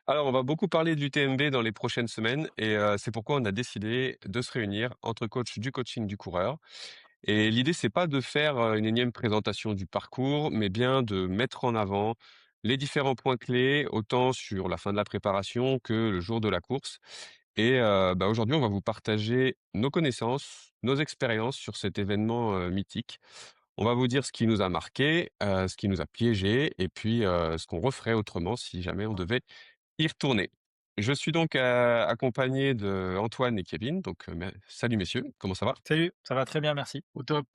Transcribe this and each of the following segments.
Alors, on va beaucoup parler de l'UTMB dans les prochaines semaines et c'est pourquoi on a décidé de se réunir entre coachs du coaching du coureur. Et l'idée, c'est pas de faire une énième présentation du parcours, mais bien de mettre en avant les différents points clés, autant sur la fin de la préparation que le jour de la course. Et aujourd'hui, on va vous partager nos connaissances, nos expériences sur cet événement mythique. On va vous dire ce qui nous a marqué, ce qui nous a piégé, et puis ce qu'on referait autrement si jamais on devait y retourner. Je suis donc accompagné de Antoine et Kevin. Donc, salut messieurs, comment ça va? Salut, ça va très bien, merci. Au top.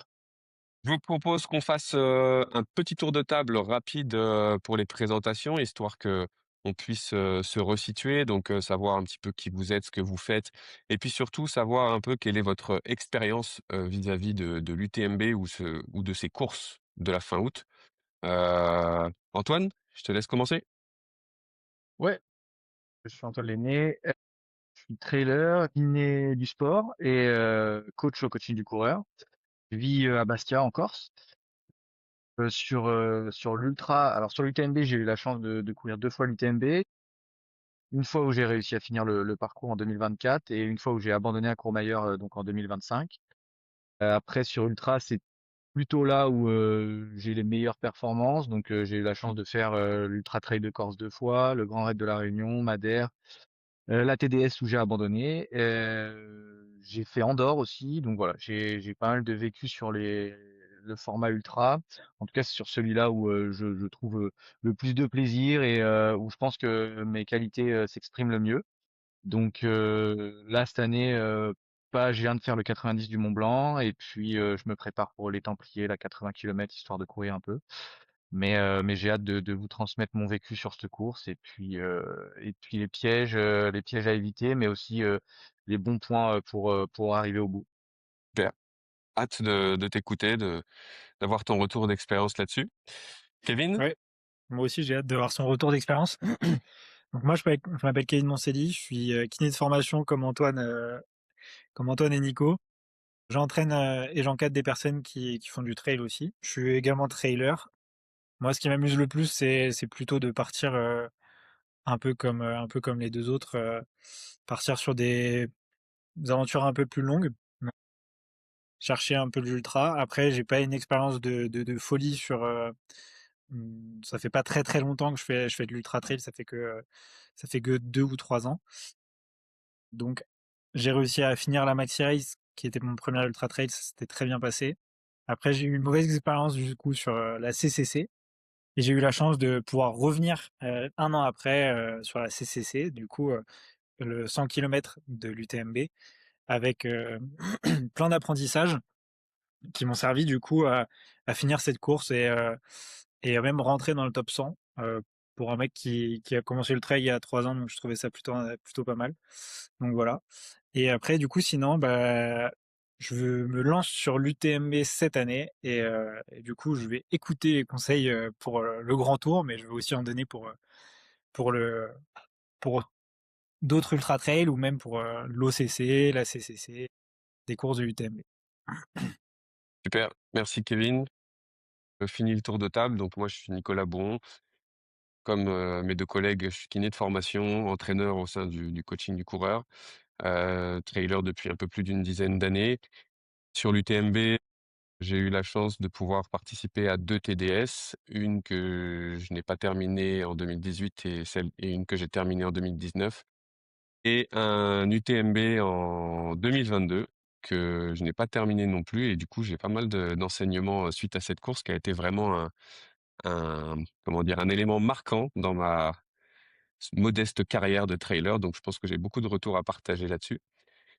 Je vous propose qu'on fasse un petit tour de table rapide pour les présentations, histoire que on puisse se resituer, donc savoir un petit peu qui vous êtes, ce que vous faites, et puis surtout savoir un peu quelle est votre expérience vis-à-vis de l'UTMB ou de ces courses de la fin août. Antoine, je te laisse commencer. Ouais, je suis Antoine Lenné, je suis trailer, kiné du sport et coach au coaching du coureur. Je vis à Bastia en Corse. Sur l'ultra, alors sur l'UTMB, j'ai eu la chance de courir 2 fois l'UTMB. Une fois où j'ai réussi à finir le parcours en 2024 et une fois où j'ai abandonné à Courmayeur donc en 2025. Après sur ultra, c'est plutôt là où j'ai les meilleures performances. Donc j'ai eu la chance de faire l'Ultra Trail de Corse 2 fois, le Grand Raid de la Réunion, Madère. La TDS où j'ai abandonné. J'ai fait Andorre aussi, donc voilà, j'ai pas mal de vécu sur le format ultra. En tout cas, c'est sur celui-là où je trouve le plus de plaisir et où je pense que mes qualités s'expriment le mieux. Donc là, cette année, pas, je viens de faire le 90 du Mont Blanc et puis je me prépare pour les Templiers, la 80 km, histoire de courir un peu. Mais j'ai hâte de vous transmettre mon vécu sur cette course et puis les pièges à éviter, mais aussi les bons points pour arriver au bout. Super. Hâte de t'écouter, d'avoir ton retour d'expérience là-dessus. Kevin? Ouais, moi aussi j'ai hâte de voir son retour d'expérience. Donc moi je m'appelle Kevin Monceli, je suis kiné de formation comme Antoine et Nico. J'entraîne et j'encadre des personnes qui font du trail aussi. Je suis également trailer. Moi ce qui m'amuse le plus c'est plutôt de partir un peu comme les deux autres, partir sur des aventures un peu plus longues, chercher un peu l'ultra. Après j'ai pas une expérience de folie sur ça fait pas très très longtemps que je fais de l'ultra trail, ça fait que 2 ou 3 ans. Donc j'ai réussi à finir la Maxi Race, qui était mon premier ultra trail, ça s'était très bien passé. Après j'ai eu une mauvaise expérience du coup sur la CCC et j'ai eu la chance de pouvoir revenir 1 an après sur la CCC, du coup le 100 km de l'UTMB avec plein d'apprentissages qui m'ont servi du coup à finir cette course et à même rentrer dans le top 100 pour un mec qui a commencé le trail il y a 3 ans, donc je trouvais ça plutôt pas mal. Donc voilà. Et après, du coup, sinon, bah, me lance sur l'UTMB cette année et du coup, je vais écouter les conseils pour le grand tour, mais je vais aussi en donner pour le pour d'autres ultra trails ou même pour l'OCC, la CCC, des courses de l'UTMB. Super, merci Kevin. Fini le tour de table, donc moi je suis Nicolas Bon. Comme mes deux collègues, je suis kiné de formation, entraîneur au sein du coaching du coureur, trailer depuis un peu plus d'une dizaine d'années. Sur l'UTMB, j'ai eu la chance de pouvoir participer à 2 TDS, une que je n'ai pas terminée en 2018 et une que j'ai terminée en 2019, et un UTMB en 2022 que je n'ai pas terminé non plus. Et du coup, j'ai pas mal d'enseignements suite à cette course qui a été vraiment un comment dire? Un élément marquant dans ma modeste carrière de trailer. Donc je pense que j'ai beaucoup de retours à partager là-dessus.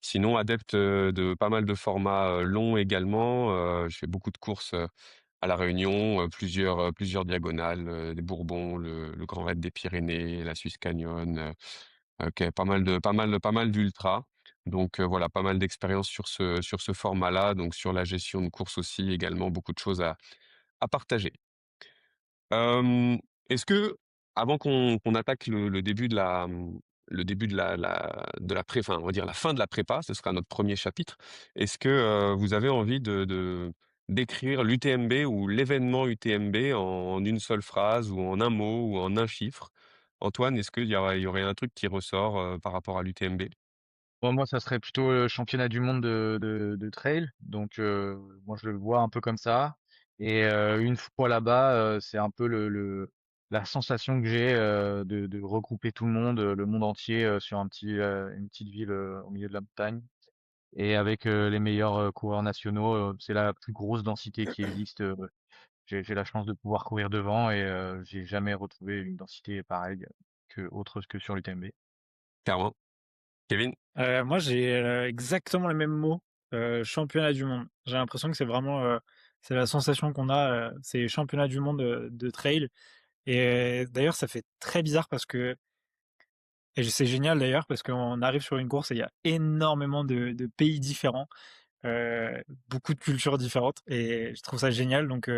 Sinon, adepte de pas mal de formats longs également. Je fais beaucoup de courses à La Réunion, plusieurs diagonales, des Bourbons, le Grand Raid des Pyrénées, la Suisse Canyon, OK, pas mal d'ultra. Donc voilà, pas mal d'expérience sur ce format-là, donc sur la gestion de course aussi également, beaucoup de choses à partager. Hem, Est-ce que, avant qu'on attaque le début de le début de la enfin, on va dire la fin de la prépa, ce sera notre premier chapitre. Est-ce que vous avez envie de décrire l'UTMB ou l'événement UTMB en une seule phrase ou en un mot ou en un chiffre? Antoine, est-ce qu'il y aurait un truc qui ressort, par rapport à l'UTMB? Bon, moi, ça serait plutôt le championnat du monde de trail. Donc, moi, je le vois un peu comme ça. Et une fois là-bas, c'est un peu la sensation que j'ai de regrouper tout le monde entier sur une petite ville au milieu de la montagne. Et avec les meilleurs coureurs nationaux, c'est la plus grosse densité qui existe. J'ai la chance de pouvoir courir devant et j'ai jamais retrouvé une densité pareille autre que sur l'UTMB. Clairement. Kevin? Moi, j'ai, exactement les mêmes mots, championnat du monde. J'ai l'impression que c'est vraiment, c'est la sensation qu'on a, c'est championnat du monde, de trail et d'ailleurs, ça fait très bizarre parce que et c'est génial d'ailleurs parce qu'on arrive sur une course et il y a énormément de pays différents, beaucoup de cultures différentes et je trouve ça génial donc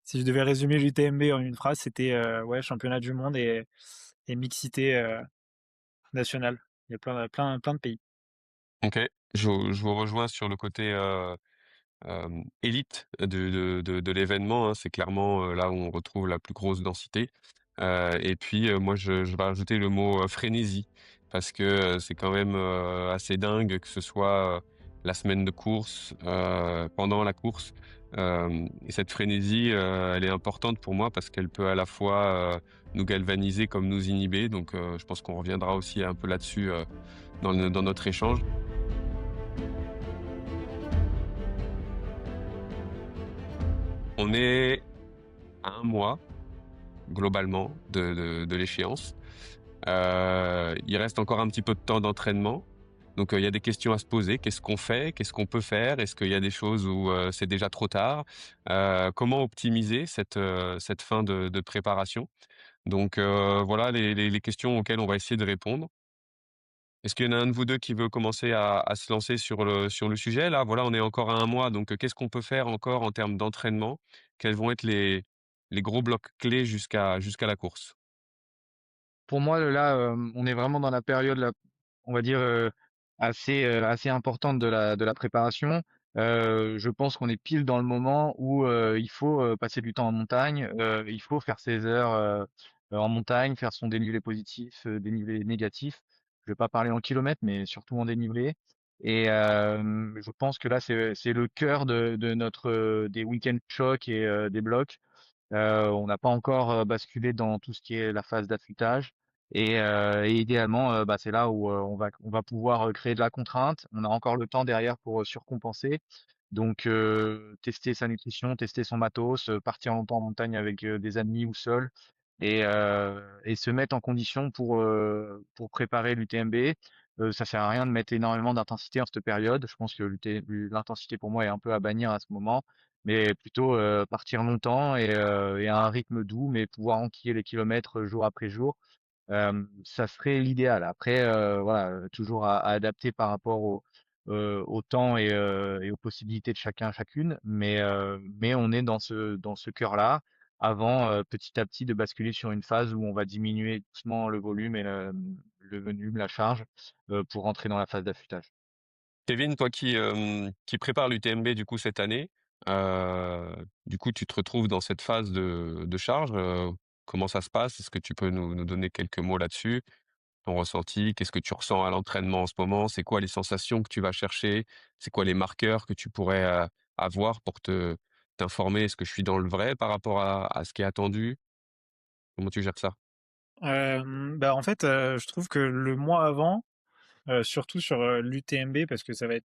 si je devais résumer l'UTMB en une phrase, c'était, ouais, championnat du monde et mixité, nationale. Il y a plein de pays. OK. Je vous rejoins sur le côté, élite de l'événement, hein. C'est clairement, là où on retrouve la plus grosse densité, et puis, moi je vais rajouter le mot, frénésie parce que, c'est quand même, assez dingue que ce soit, la semaine de course, pendant la course, et cette frénésie, elle est importante pour moi parce qu'elle peut à la fois, nous galvaniser comme nous inhiber donc je pense qu'on reviendra aussi un peu là-dessus, dans notre échange. On est à un mois globalement de l'échéance. Il reste encore un petit peu de temps d'entraînement, donc il y a des questions à se poser. Qu'est-ce qu'on fait? Qu'est-ce qu'on peut faire? Est-ce qu'il y a des choses où, c'est déjà trop tard? Comment optimiser cette fin de préparation? Donc voilà les questions auxquelles on va essayer de répondre. Est-ce qu'il y en a un de vous 2 qui veut commencer à se lancer sur le sujet? Là, voilà, on est encore à un mois, donc qu'est-ce qu'on peut faire encore en termes d'entraînement? Quels vont être les gros blocs clés jusqu'à la course? Pour moi, là, on est vraiment dans la période là, on va dire, assez importante de la préparation. Je pense qu'on est pile dans le moment où, il faut, passer du temps en montagne, il faut faire ses heures, en montagne, faire son dénivelé positif, dénivelé négatif. Je vais pas parler en kilomètres, mais surtout en dénivelé et je pense que là, c'est le cœur de notre, des week-end chocs et des blocs. On n'a pas encore, basculé dans tout ce qui est la phase d'affûtage et idéalement, bah, c'est là où, on va pouvoir, créer de la contrainte. On a encore le temps derrière pour, surcompenser. Donc tester sa nutrition, tester son matos, partir longtemps en montagne avec, des amis ou seul et se mettre en condition pour préparer l'UTMB. Ça sert à rien de mettre énormément d'intensité en cette période. Je pense que l'intensité pour moi est un peu à bannir à ce moment, mais plutôt, partir longtemps et à un rythme doux, mais pouvoir enquiller les kilomètres, jour après jour. Ça serait l'idéal. Après, voilà, toujours à adapter par rapport au temps et aux possibilités de chacun, chacune. Mais on est dans ce cœur-là avant, petit à petit de basculer sur une phase où on va diminuer doucement le volume et le volume, la charge, pour rentrer dans la phase d'affûtage. Kevin, toi qui prépare l'UTMB du coup cette année, du coup tu te retrouves dans cette phase de charge, comment ça se passe? Est-ce que tu peux nous donner quelques mots là-dessus? Ton ressenti? Qu'est-ce que tu ressens à l'entraînement en ce moment? C'est quoi les sensations que tu vas chercher? C'est quoi les marqueurs que tu pourrais, avoir pour t'informer? Est-ce que je suis dans le vrai par rapport à ce qui est attendu? Comment tu gères ça? Bah, en fait, je trouve que le mois avant, surtout sur, l'UTMB parce que ça va être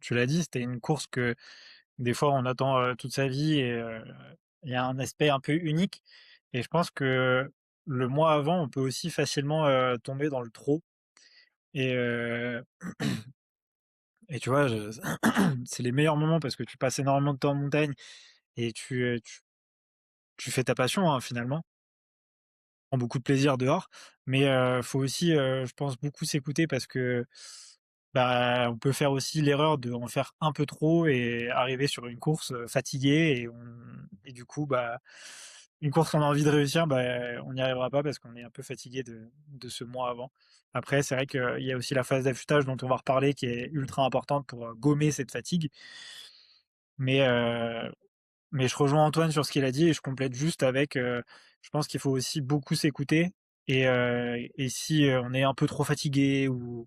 tu l'as dit, c'était une course que des fois on attend, toute sa vie et il y a un aspect un peu unique et je pense que le mois avant, on peut aussi facilement, tomber dans le trop et et tu vois, je c'est les meilleurs moments parce que tu passes énormément de temps en montagne et tu fais ta passion, hein, finalement. Prend beaucoup de plaisir dehors, mais faut aussi, je pense beaucoup s'écouter parce que, bah, on peut faire aussi l'erreur d'en faire un peu trop et arriver sur une course, fatigué et du coup, bah, une course qu'on a envie de réussir, bah, on n'y arrivera pas parce qu'on est un peu fatigué de ce mois avant. Après, c'est vrai qu'il y a aussi la phase d'affûtage dont on va reparler qui est ultra importante pour, gommer cette fatigue, mais mais je rejoins Antoine sur ce qu'il a dit et je complète juste avec, je pense qu'il faut aussi beaucoup s'écouter Et si, on est un peu trop fatigué ou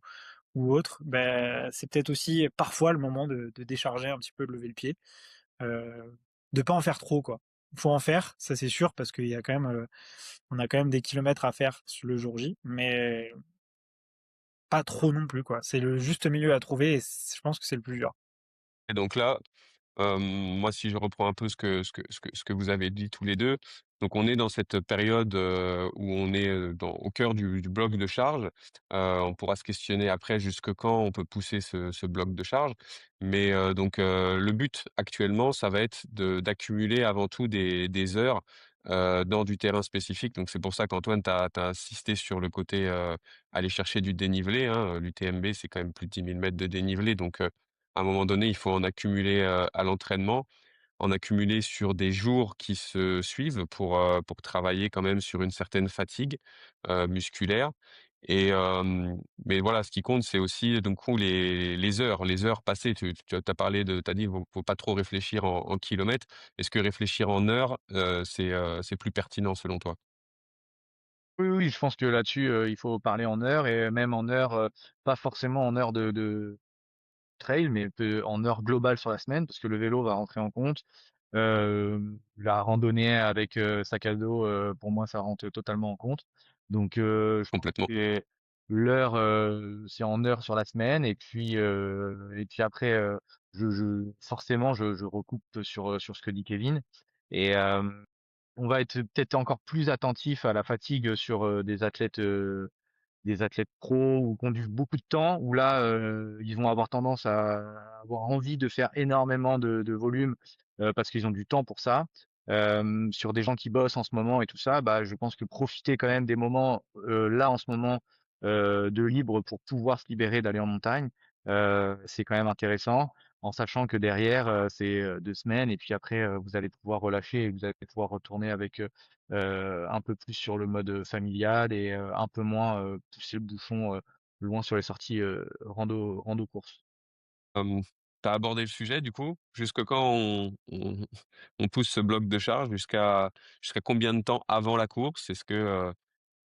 autre, bah, c'est peut-être aussi parfois le moment de décharger un petit peu, de lever le pied, de pas en faire trop, quoi. Faut en faire, ça c'est sûr, parce qu'il y a quand même, on a quand même des kilomètres à faire sur le jour J, mais pas trop non plus, quoi. C'est le juste milieu à trouver et je pense que c'est le plus dur. Et donc là, moi, si je reprends un peu ce que vous avez dit tous les 2, donc on est dans cette période, où on est, au cœur du bloc de charge. On pourra se questionner après jusque quand on peut pousser ce bloc de charge. Mais, le but actuellement, ça va être d'accumuler avant tout des heures, dans du terrain spécifique. Donc c'est pour ça qu'Antoine, tu as insisté sur le côté, aller chercher du dénivelé, hein. L'UTMB, c'est quand même plus de 10 000 mètres de dénivelé, donc, à un moment donné, il faut en accumuler, à l'entraînement, en accumuler sur des jours qui se suivent pour travailler quand même sur une certaine fatigue, musculaire. Et mais voilà, ce qui compte, c'est aussi du coup les heures passées. Tu as parlé de tu as dit: «Faut pas trop réfléchir en kilomètres». Est-ce que réfléchir en heures, c'est plus pertinent selon toi? Oui, oui, je pense que là-dessus, il faut parler en heures et même en heures, pas forcément en heures de trail, mais en heures globales sur la semaine parce que le vélo va rentrer en compte. La randonnée avec, sac à dos, pour moi, ça rentre totalement en compte. Donc, je pense Complètement. que l'heure, c'est en heures sur la semaine et puis après, je forcément, je recoupe sur ce que dit Kevin et on va être peut-être encore plus attentif à la fatigue sur, des athlètes pros ou qui ont du beaucoup de temps, où là, ils vont avoir tendance à avoir envie de faire énormément de volume, parce qu'ils ont du temps pour ça. Sur des gens qui bossent en ce moment et tout ça, bah, je pense que profiter quand même des moments, là, en ce moment, de libre pour pouvoir se libérer d'aller en montagne, c'est quand même intéressant, en sachant que derrière, c'est, 2 semaines et puis après, vous allez pouvoir relâcher et vous allez pouvoir retourner avec, un peu plus sur le mode, familial et un peu moins, pousser le bouchon, loin sur les sorties, rando course. Hem, Tu as abordé le sujet du coup? Jusque quand on pousse ce bloc de charge? Jusqu'à combien de temps avant la course? Est-ce que,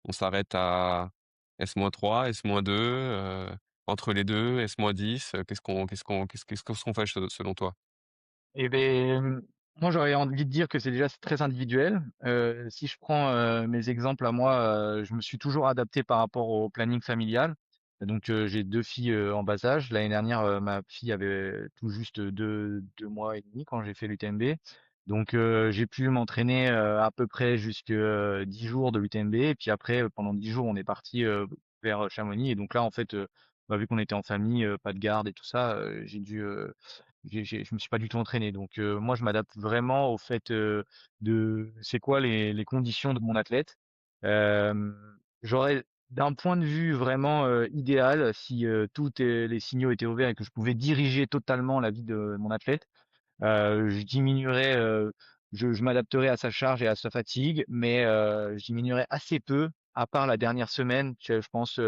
on s'arrête à S-3, S-2, entre les 2, S-10? Qu'est-ce qu'on fait selon toi? Et beh, moi j'aurais envie de dire que c'est très individuel. Si je prends, mes exemples à moi, je me suis toujours adapté par rapport au planning familial. Donc, j'ai 2 filles, en bas âge. L'année dernière, ma fille avait tout juste, 2 mois et demi quand j'ai fait l'UTMB. Donc, j'ai pu m'entraîner, à peu près jusque, 10 jours de l'UTMB et puis après, pendant 10 jours, on est parti, vers, Chamonix et donc là, en fait, bah, vu qu'on était en famille, pas de garde et tout ça, je me suis pas du tout entraîné. Donc, moi, je m'adapte vraiment au fait, de c'est quoi les conditions de mon athlète. Hem, J'aurais d'un point de vue vraiment, idéal, si, les signaux étaient ouverts et que je pouvais diriger totalement la vie de mon athlète, je diminuerais, je m'adapterais à sa charge et à sa fatigue, mais je diminuerais assez peu, à part la dernière semaine, je pense,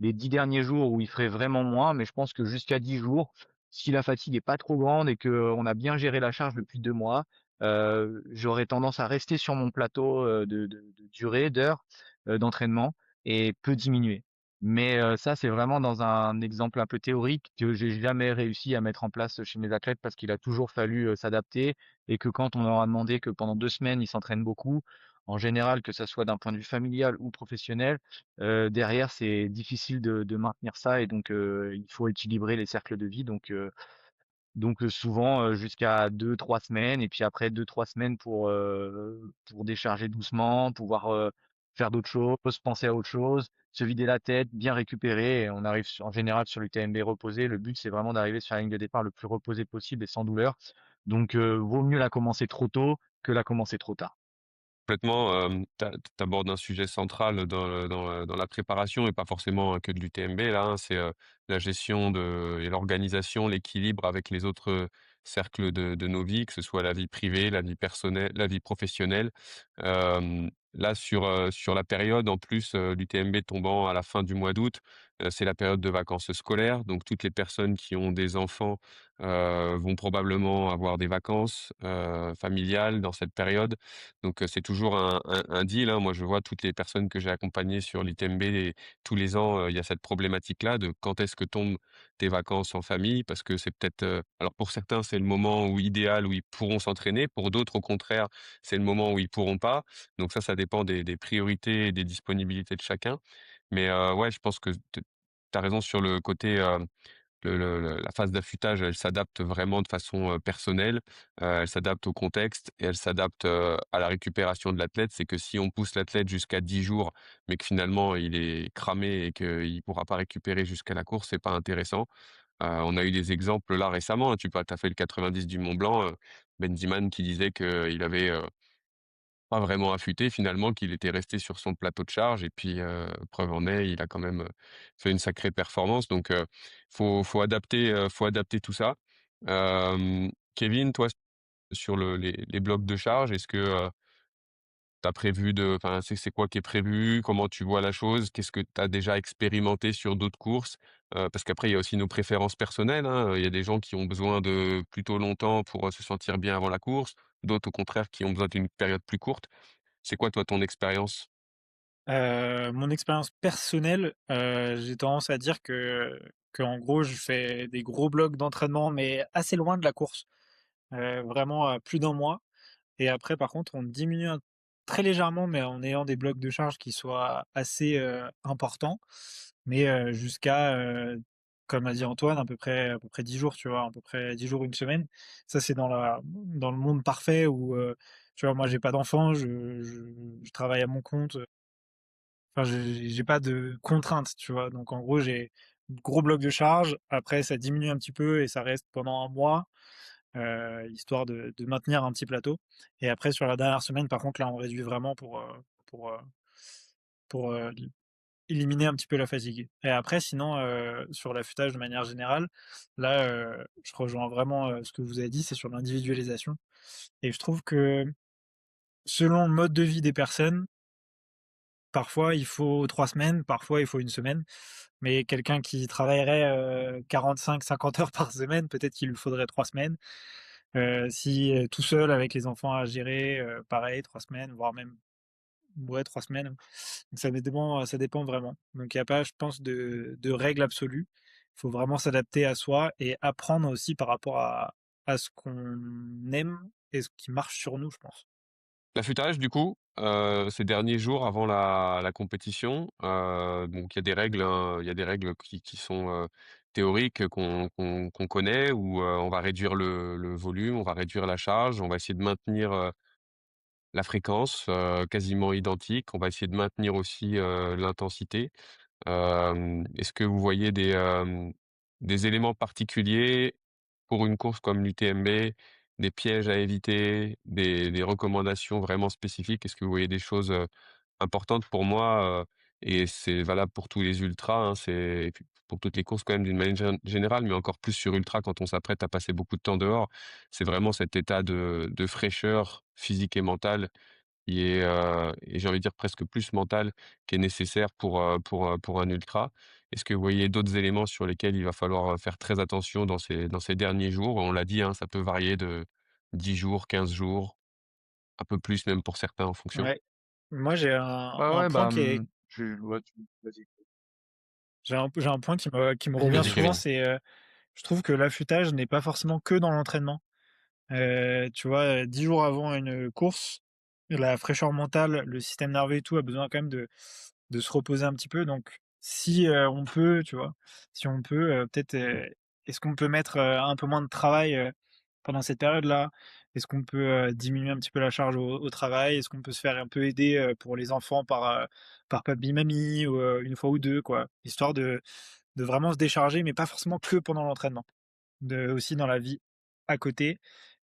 les 10 derniers jours où il ferait vraiment moins, mais je pense que jusqu'à 10 jours, si la fatigue est pas trop grande et qu'on a bien géré la charge depuis 2 mois, j'aurais tendance à rester sur mon plateau, de durée, d'heures, d'entraînement et peu diminuer. Mais ça, c'est vraiment dans un exemple un peu théorique que j'ai jamais réussi à mettre en place chez mes athlètes parce qu'il a toujours fallu, s'adapter et que quand on leur a demandé que pendant 2 semaines, ils s'entraînent beaucoup, en général, que ça soit d'un point de vue familial ou professionnel, derrière, c'est difficile de maintenir ça et donc il faut équilibrer les cercles de vie donc souvent, jusqu'à 2 3 semaines et puis après 2 3 semaines pour décharger doucement, pouvoir, faire d'autres choses, penser à autre chose, se vider la tête, bien récupérer et on arrive en général sur l'UTMB reposé. Le but, c'est vraiment d'arriver sur la ligne de départ le plus reposé possible et sans douleur. Donc vaut mieux la commencer trop tôt que la commencer trop tard. Complètement, tu abordes un sujet central dans la préparation et pas forcément que de l'UTMB là, hein. C'est, la gestion et l'organisation, l'équilibre avec les autres, cercles de nos vies, que ce soit la vie privée, la vie personnelle, la vie professionnelle. Là sur la période en plus, l'UTMB tombant à la fin du mois d'août, c'est la période de vacances scolaires, donc toutes les personnes qui ont des enfants, vont probablement avoir des vacances, familiales dans cette période. Donc, c'est toujours un deal, hein. Moi, je vois toutes les personnes que j'ai accompagnées sur l'ITMB et tous les ans, il y a cette problématique-là de quand est-ce que tombent tes vacances en famille? Parce que c'est peut-être, alors pour certains, c'est le moment où idéal où ils pourront s'entraîner. Pour d'autres, au contraire, c'est le moment où ils pourront pas. Donc ça dépend des priorités et des disponibilités de chacun. Mais, ouais, je pense que tu as raison sur le côté, la phase d'affûtage, elle s'adapte vraiment de façon, personnelle, elle s'adapte au contexte et elle s'adapte, à la récupération de l'athlète. C'est que si on pousse l'athlète jusqu'à 10 jours, mais que finalement il est cramé et qu'il pourra pas récupérer jusqu'à la course, c'est pas intéressant. On a eu des exemples là récemment, hein, tu as fait le 90 du Mont Blanc, Benziman qui disait qu'il avait, pas vraiment affûté finalement, qu'il était resté sur son plateau de charge et puis, preuve en est, il a quand même, fait une sacrée performance donc faut adapter tout ça. Kevin, toi, sur les blocs de charge, est-ce que, tu prévu de enfin, c'est quoi qui est prévu? Comment tu vois la chose? Qu'est-ce que tu as déjà expérimenté sur d'autres courses? Parce qu'après il y a aussi nos préférences personnelles, hein, il y a des gens qui ont besoin de plutôt longtemps pour, se sentir bien avant la course, d'autres au contraire qui ont besoin d'une période plus courte. C'est quoi toi ton expérience? Mon expérience personnelle, j'ai tendance à dire que en gros, je fais des gros blocs d'entraînement, mais assez loin de la course, vraiment à plus d'un mois. Et après, par contre, on diminue très légèrement, mais en ayant des blocs de charge qui soient assez, importants, mais jusqu'à, comme a dit Antoine, à peu près 10 jours, tu vois? À peu près 10 jours, une semaine. Ça, c'est dans le monde parfait où, tu vois, moi, j'ai pas d'enfant, je travaille à mon compte, enfin, j'ai pas de contraintes, tu vois? Donc en gros, j'ai gros bloc de charge, après ça diminue un petit peu et ça reste pendant un mois, histoire de maintenir un petit plateau. Et après sur la dernière semaine, par contre, là, on réduit vraiment pour, heu, pour éliminer un petit peu la fatigue. Et après sinon, sur l'affûtage de manière générale, là, je rejoins vraiment, ce que vous avez dit, c'est sur l'individualisation. Et je trouve que selon le mode de vie des personnes, parfois il faut 3 semaines, parfois il faut une semaine. Mais quelqu'un qui travaillerait, 45-50 heures par semaine, peut-être qu'il lui faudrait 3 semaines. Si, tout seul avec les enfants à gérer, pareil 3 semaines, voire même ouais 3 semaines. Donc ça dépend vraiment. Donc il y a pas, je pense, de règle absolue. Il faut vraiment s'adapter à soi et apprendre aussi par rapport à ce qu'on aime et ce qui marche sur nous, je pense. L'affûtage du coup, ces derniers jours avant la compétition, donc il y a des règles, hein, il y a des règles qui sont, théoriques, qu'on connaît où, on va réduire le volume, on va réduire la charge, on va essayer de maintenir, la fréquence, quasiment identique. On va essayer de maintenir aussi, l'intensité. Est-ce que vous voyez des éléments particuliers pour une course comme l'UTMB, des pièges à éviter, des recommandations vraiment spécifiques? Est-ce que vous voyez des choses, importantes pour moi, et c'est valable pour tous les ultras, hein, c'est et puis pour toutes les courses quand même d'une manière générale, mais encore plus sur ultra quand on s'apprête à passer beaucoup de temps dehors. C'est vraiment cet état de fraîcheur physique et mentale qui est, et j'ai envie de dire presque plus mental, qui est nécessaire pour un ultra. Est-ce que vous voyez d'autres éléments sur lesquels il va falloir, faire très attention dans ces derniers jours? On l'a dit, hein, ça peut varier de 10 jours, 15 jours, un peu plus même pour certains en fonction. Ouais. Moi, j'ai un Ouais, un ouais, point qui est je ouais, tu vas-y. j'ai un point qui me revient Vas-y souvent, Kevin. c'est, je trouve que l'affûtage n'est pas forcément que dans l'entraînement. Tu vois, 10 jours avant une course, la fraîcheur mentale, le système nerveux et tout a besoin quand même de se reposer un petit peu. Donc si, on peut, tu vois? Si on peut, peut-être, est-ce qu'on peut mettre, un peu moins de travail, pendant cette période-là? Est-ce qu'on peut, diminuer un petit peu la charge au travail? Est-ce qu'on peut se faire un peu aider, pour les enfants par papi mamie ou, 1 fois ou 2 quoi? Histoire de vraiment se décharger, mais pas forcément que pendant l'entraînement. Aussi dans la vie à côté.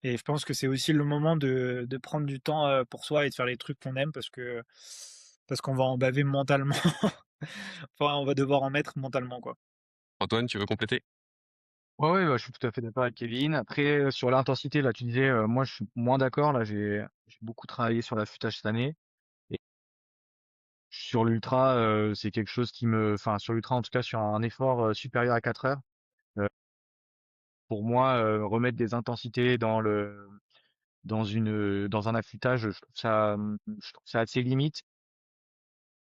Et je pense que c'est aussi le moment de prendre du temps, pour soi et de faire les trucs qu'on aime parce qu'on va en baver mentalement. Enfin, on va devoir en mettre mentalement, quoi. Antoine, tu veux compléter? Ouais, ouais, bah, je suis tout à fait d'accord avec Kevin. Après, sur l'intensité, là, tu disais, moi, je suis moins d'accord. Là, j'ai beaucoup travaillé sur l'affûtage cette année Sur l'ultra, c'est quelque chose enfin sur l'ultra en tout cas sur un effort supérieur à 4 heures. euh, pour moi, remettre des intensités dans un affûtage, je trouve ça assez limite.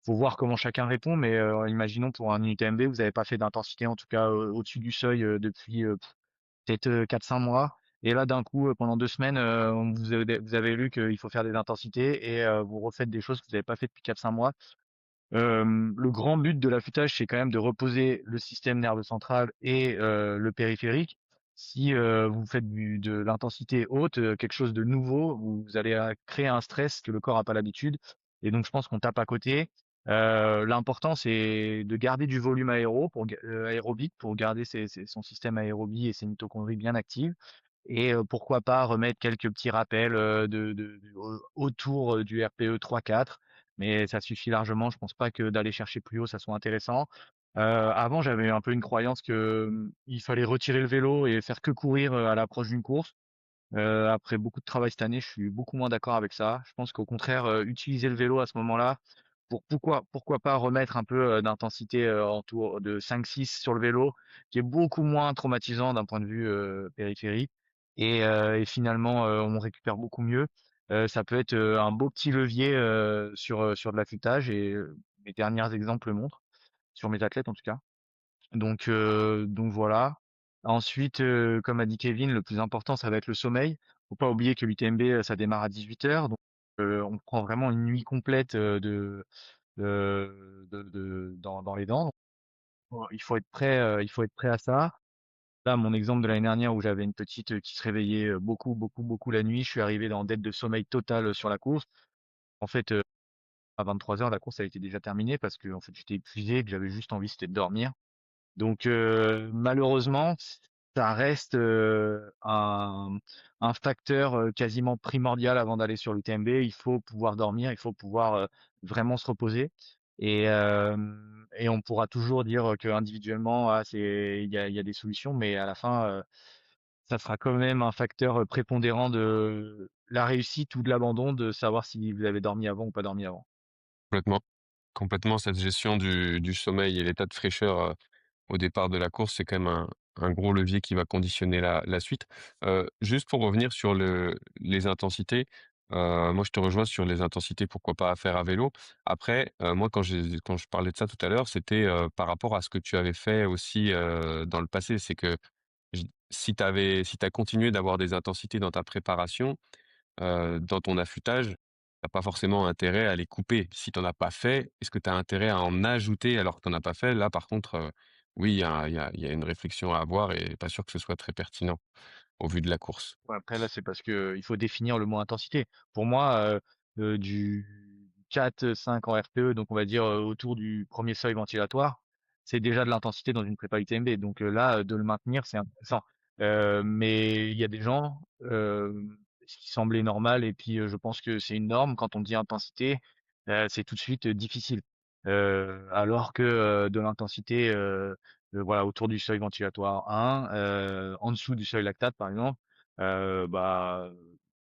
Faut voir comment chacun répond, mais imaginons pour un UTMB, vous n'avez pas fait d'intensité, en tout cas au-dessus du seuil depuis peut-être 4-5 mois. Et là, d'un coup, pendant 2 semaines, vous avez lu qu'il faut faire des intensités et vous refaites des choses que vous n'avez pas fait depuis 4-5 mois. Le grand but de l'affûtage, c'est quand même de reposer le système nerveux central et le périphérique. Si vous faites de l'intensité haute, quelque chose de nouveau, vous allez créer un stress que le corps n'a pas l'habitude. Et donc, je pense qu'on tape à côté. L'important, c'est de garder du volume aérobique pour garder son système aérobie et ses mitochondries bien actives. Et pourquoi pas remettre quelques petits rappels autour du RPE 3-4, mais ça suffit largement. Je pense pas que d'aller chercher plus haut, ça soit intéressant. Avant, j'avais un peu une croyance que il fallait retirer le vélo et faire que courir à l'approche d'une course. Après beaucoup de travail cette année, je suis beaucoup moins d'accord avec ça. Je pense qu'au contraire, utiliser le vélo à ce moment-là, pourquoi pas remettre un peu d'intensité en tour de 5-6 sur le vélo, qui est beaucoup moins traumatisant d'un point de vue périphérique. Et finalement, on récupère beaucoup mieux. Ça peut être un beau petit levier sur de l'affûtage, et mes derniers exemples le montrent, sur mes athlètes en tout cas. Donc voilà. Ensuite, comme a dit Kevin, le plus important, ça va être le sommeil. Faut pas oublier que l'UTMB, ça démarre à 18 h, donc on prend vraiment une nuit complète dans les dents. Donc, il faut être prêt à ça. Là, mon exemple de l'année dernière où j'avais une petite qui se réveillait beaucoup, beaucoup, beaucoup la nuit, je suis arrivé dans dette de sommeil totale sur la course. En fait, à 23 h, la course elle était déjà terminée parce que en fait, j'étais épuisé, que j'avais juste envie, c'était de dormir. Donc malheureusement, ça reste un facteur quasiment primordial avant d'aller sur l'UTMB. Il faut pouvoir dormir, il faut pouvoir vraiment se reposer. Et on pourra toujours dire que individuellement, ah, il y a des solutions, mais à la fin, ça sera quand même un facteur prépondérant de la réussite ou de l'abandon, de savoir si vous avez dormi avant ou pas dormi avant. Complètement. Complètement, cette gestion du sommeil et l'état de fraîcheur, au départ de la course, c'est quand même un gros levier qui va conditionner la suite. Juste pour revenir sur les intensités, moi je te rejoins sur les intensités, pourquoi pas à faire à vélo. Après, moi quand je parlais de ça tout à l'heure, c'était, par rapport à ce que tu avais fait aussi, dans le passé. C'est que si tu as continué d'avoir des intensités dans ta préparation, dans ton affûtage, tu as pas forcément intérêt à les couper. Si tu en as pas fait, est-ce que tu as intérêt à en ajouter alors que tu en as pas fait? Là, par contre, oui, il y a une réflexion à avoir et pas sûr que ce soit très pertinent au vu de la course. Ouais, après là, c'est parce que il faut définir le mot intensité. Pour moi, du 4-5 en RPE, donc on va dire autour du premier seuil ventilatoire, c'est déjà de l'intensité dans une prépa UTMB. Donc là, de le maintenir, c'est intéressant. Mais il y a des gens, ce qui semblait normal, et puis je pense que c'est une norme. Quand on dit intensité, c'est tout de suite difficile. Alors que de l'intensité, voilà, autour du seuil ventilatoire 1, en dessous du seuil lactate, par exemple. Bah,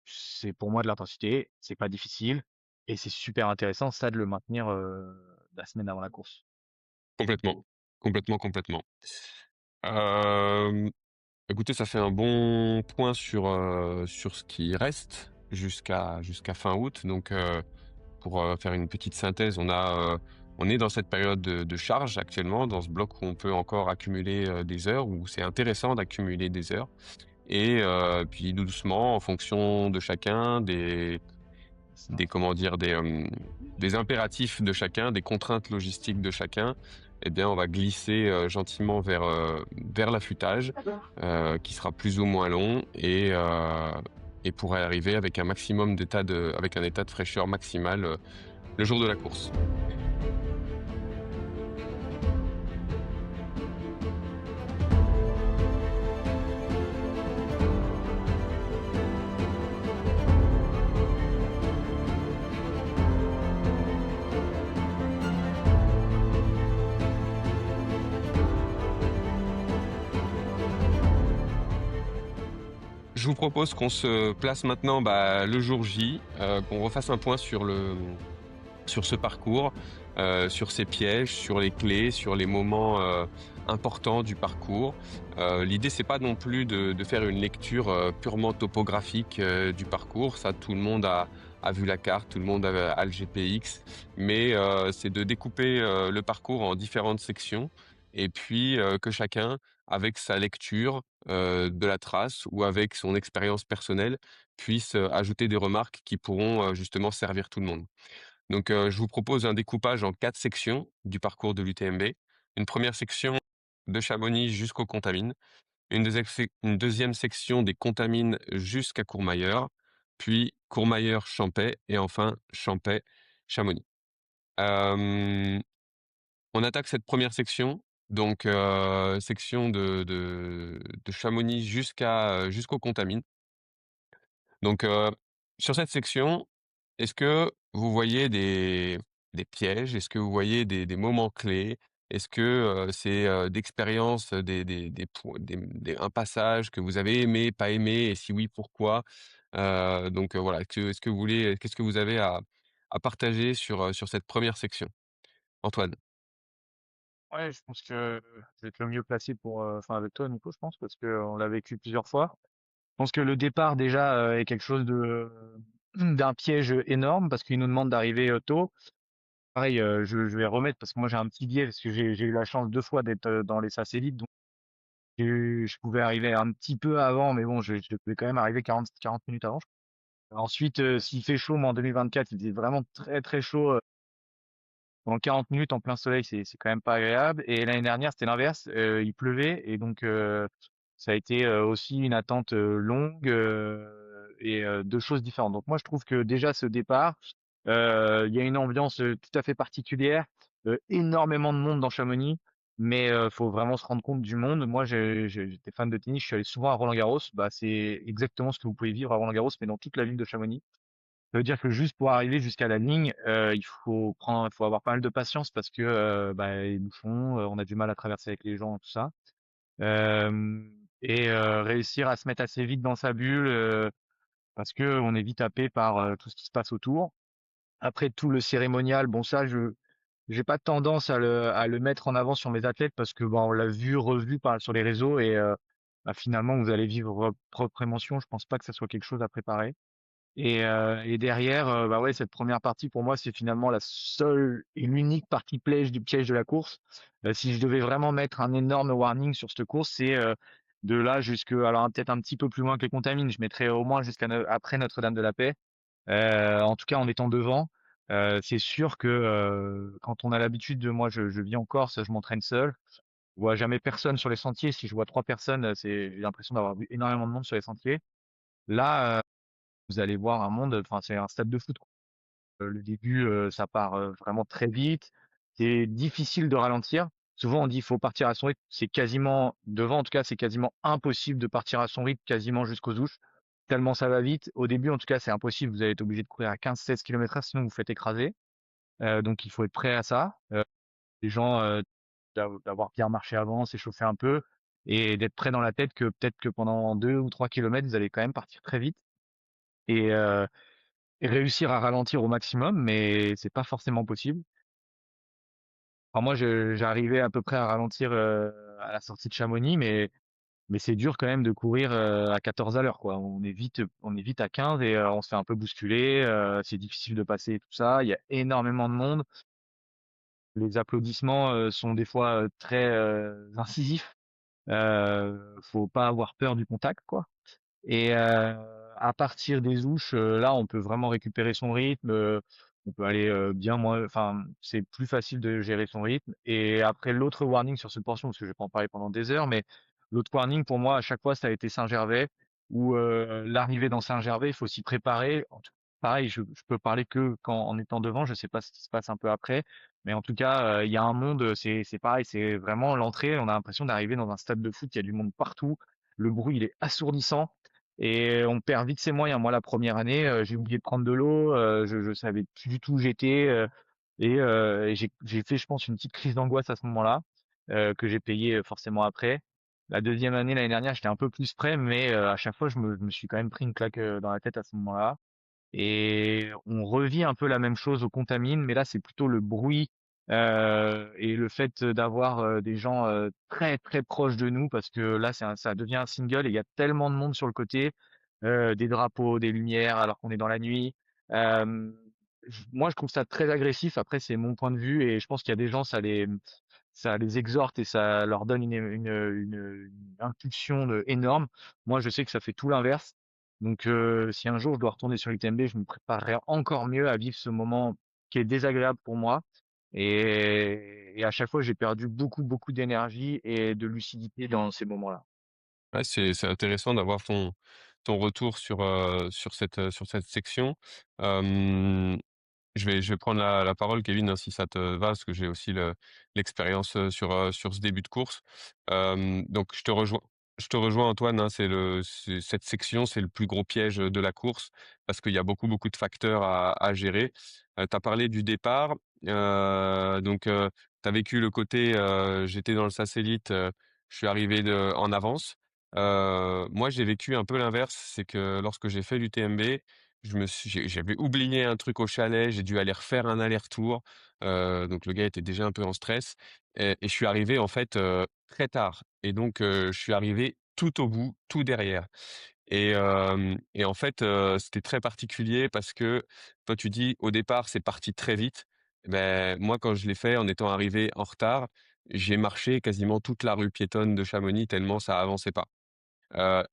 c'est pour moi de l'intensité, c'est pas difficile et c'est super intéressant ça de le maintenir, la semaine avant la course. Complètement, complètement, complètement. Hem, Écoutez, ça fait un bon point sur ce qui reste jusqu'à fin août. Donc, pour, faire une petite synthèse, on est dans cette période de charge actuellement, dans ce bloc où on peut encore accumuler, des heures, où c'est intéressant d'accumuler des heures. Et puis doucement, en fonction de chacun, des comment dire? Des impératifs de chacun, des contraintes logistiques de chacun, eh bien, on va glisser, gentiment vers l'affûtage, qui sera plus ou moins long et pourrait arriver avec avec un état de fraîcheur maximal, le jour de la course. Je vous propose qu'on se place maintenant, le jour J, qu'on refasse un point sur ce parcours, sur ses pièges, sur les clés, sur les moments importants du parcours. L'idée, c'est pas non plus de faire une lecture purement topographique du parcours. Ça, tout le monde a vu la carte, tout le monde a le GPX, mais c'est de découper le parcours en différentes sections et puis que chacun, avec sa lecture de la trace ou avec son expérience personnelle, puisse ajouter des remarques qui pourront justement servir tout le monde. Donc, je vous propose un découpage en 4 sections du parcours de l'UTMB. Une première section de Chamonix jusqu'aux Contamines, une 2e section des Contamines jusqu'à Courmayeur, puis Courmayeur-Champey et enfin Champey-Chamonix. Hem, on attaque cette première section, donc section de Chamonix jusqu'aux Contamines. Donc, sur cette section, est-ce que vous voyez des pièges? Est-ce que vous voyez des moments clés? Est-ce que, c'est, d'expérience, des un passage que vous avez aimé, pas aimé et si oui, pourquoi? Donc, voilà, est-ce que vous voulez qu'est-ce que vous avez à partager sur cette première section? Antoine? Ouais, je pense que je vais être le mieux placé pour, enfin avec toi, Nico, je pense, parce qu'on l'a vécu plusieurs fois. Je pense que le départ déjà est quelque chose de d'un piège énorme parce qu'il nous demande d'arriver tôt. Pareil, je vais remettre parce que moi j'ai un petit biais parce que j'ai eu la chance 2 fois d'être dans les satellites, donc je pouvais arriver un petit peu avant, mais bon, je pouvais quand même arriver 40 minutes avant. Ensuite, s'il fait chaud, moi en 2024, il faisait vraiment très très chaud. Pendant 40 minutes en plein soleil, c'est quand même pas agréable. Et l'année dernière, c'était l'inverse. Il pleuvait et donc ça a été aussi une attente longue et 2 choses différentes. Donc moi, je trouve que déjà ce départ, il y a une ambiance tout à fait particulière, énormément de monde dans Chamonix, mais faut vraiment se rendre compte du monde. Moi, j'étais fan de tennis, je suis allé souvent à Roland-Garros. Bah, c'est exactement ce que vous pouvez vivre à Roland-Garros, mais dans toute la ville de Chamonix. Ça veut dire que juste pour arriver jusqu'à la ligne, il faut avoir pas mal de patience parce que bah, les bouchons, on a du mal à traverser avec les gens, tout ça. Euh, et réussir à se mettre assez vite dans sa bulle parce que on est vite happé par tout ce qui se passe autour. Après tout le cérémonial, bon ça, je j'ai pas tendance à le mettre en avant sur mes athlètes parce que bon, on l'a vu, revu sur les réseaux et bah, finalement vous allez vivre votre propre émotion. Je pense pas que ça soit quelque chose à préparer. Et derrière, bah ouais, cette première partie pour moi, c'est finalement la seule et l'unique partie piège de la course. Si je devais vraiment mettre un énorme warning sur cette course, c'est de là jusque, alors peut-être un petit peu plus loin que les Contamines, je mettrais au moins jusqu'à après Notre-Dame de la Paix. En tout cas, en étant devant, c'est sûr que quand on a l'habitude de, moi, je vis en Corse, je m'entraîne seul. Je vois jamais personne sur les sentiers. Si je vois 3 personnes, j'ai l'impression d'avoir vu énormément de monde sur les sentiers. Là, vous allez voir un monde, enfin, c'est un stade de foot, quoi. Le début, ça part vraiment très vite. C'est difficile de ralentir. Souvent, on dit il faut partir à son rythme. C'est quasiment, devant en tout cas, c'est quasiment impossible de partir à son rythme quasiment jusqu'aux ouches. Tellement ça va vite. Au début, en tout cas, c'est impossible. Vous allez être obligé de courir à 15-16 km/h, sinon vous faites écraser. Donc, il faut être prêt à ça. Les gens, d'avoir bien marché avant, s'échauffer un peu et d'être prêt dans la tête que peut-être que pendant 2 ou 3 kilomètres, vous allez quand même partir très vite. Et, et réussir à ralentir au maximum, mais c'est pas forcément possible. Alors moi, j'arrivais à peu près à ralentir à la sortie de Chamonix, mais c'est dur quand même de courir à 14 à l'heure, quoi. On est vite à 15 et on se fait un peu bousculer. C'est difficile de passer tout ça. Il y a énormément de monde. Les applaudissements sont des fois très incisifs. Faut pas avoir peur du contact, quoi. Et à partir des ouches, là, on peut vraiment récupérer son rythme. On peut aller bien moins. Enfin, c'est plus facile de gérer son rythme. Et après, l'autre warning sur cette portion, parce que je vais pas en parler pendant des heures, mais l'autre warning pour moi, à chaque fois, ça a été Saint-Gervais, où l'arrivée dans Saint-Gervais, il faut s'y préparer. Pareil, je peux parler que quand en étant devant. Je sais pas ce qui se passe un peu après, mais en tout cas, il y a un monde. C'est pareil. C'est vraiment l'entrée. On a l'impression d'arriver dans un stade de foot. Il y a du monde partout. Le bruit, il est assourdissant. Et on perd vite ses moyens. Moi, la première année, j'ai oublié de prendre de l'eau, je savais plus du tout où j'étais, et j'ai fait, je pense, une petite crise d'angoisse à ce moment-là, que j'ai payé forcément après. La deuxième année, l'année dernière, j'étais un peu plus prêt, mais à chaque fois, je me suis quand même pris une claque dans la tête à ce moment-là. Et on revit un peu la même chose aux Contamines, mais là, c'est plutôt le bruit Et le fait d'avoir des gens très très proches de nous, parce que là ça devient un single et il y a tellement de monde sur le côté, des drapeaux, des lumières alors qu'on est dans la nuit. Euh, Moi je trouve ça très agressif. Après c'est mon point de vue et je pense qu'il y a des gens ça les exhorte et ça leur donne une impulsion énorme. Moi je sais que ça fait tout l'inverse. Donc si un jour je dois retourner sur l'UTMB, je me préparerai encore mieux à vivre ce moment qui est désagréable pour moi et à chaque fois, j'ai perdu beaucoup, beaucoup d'énergie et de lucidité dans ces moments-là. Ouais, c'est intéressant d'avoir ton retour sur cette section. Hem je vais prendre la parole Kevin, hein, si ça te va, parce que j'ai aussi l'expérience, sur ce début de course. Donc je te rejoins Antoine, hein, c'est cette section, c'est le plus gros piège, de la course parce qu'il y a beaucoup, beaucoup de facteurs à gérer. Tu as parlé du départ, donc tu as vécu le côté, j'étais dans le satellite, je suis arrivé en avance. Moi, j'ai vécu un peu l'inverse, c'est que lorsque j'ai fait l'UTMB, j'avais oublié un truc au chalet, j'ai dû aller refaire un aller-retour, donc le gars était déjà un peu en stress et je suis arrivé en fait, très tard et donc je suis arrivé tout au bout, tout derrière et en fait, c'était très particulier parce que toi tu dis: «Au départ, c'est parti très vite». Ben moi, quand je l'ai fait en étant arrivé en retard, j'ai marché quasiment toute la rue piétonne de Chamonix tellement ça avançait pas.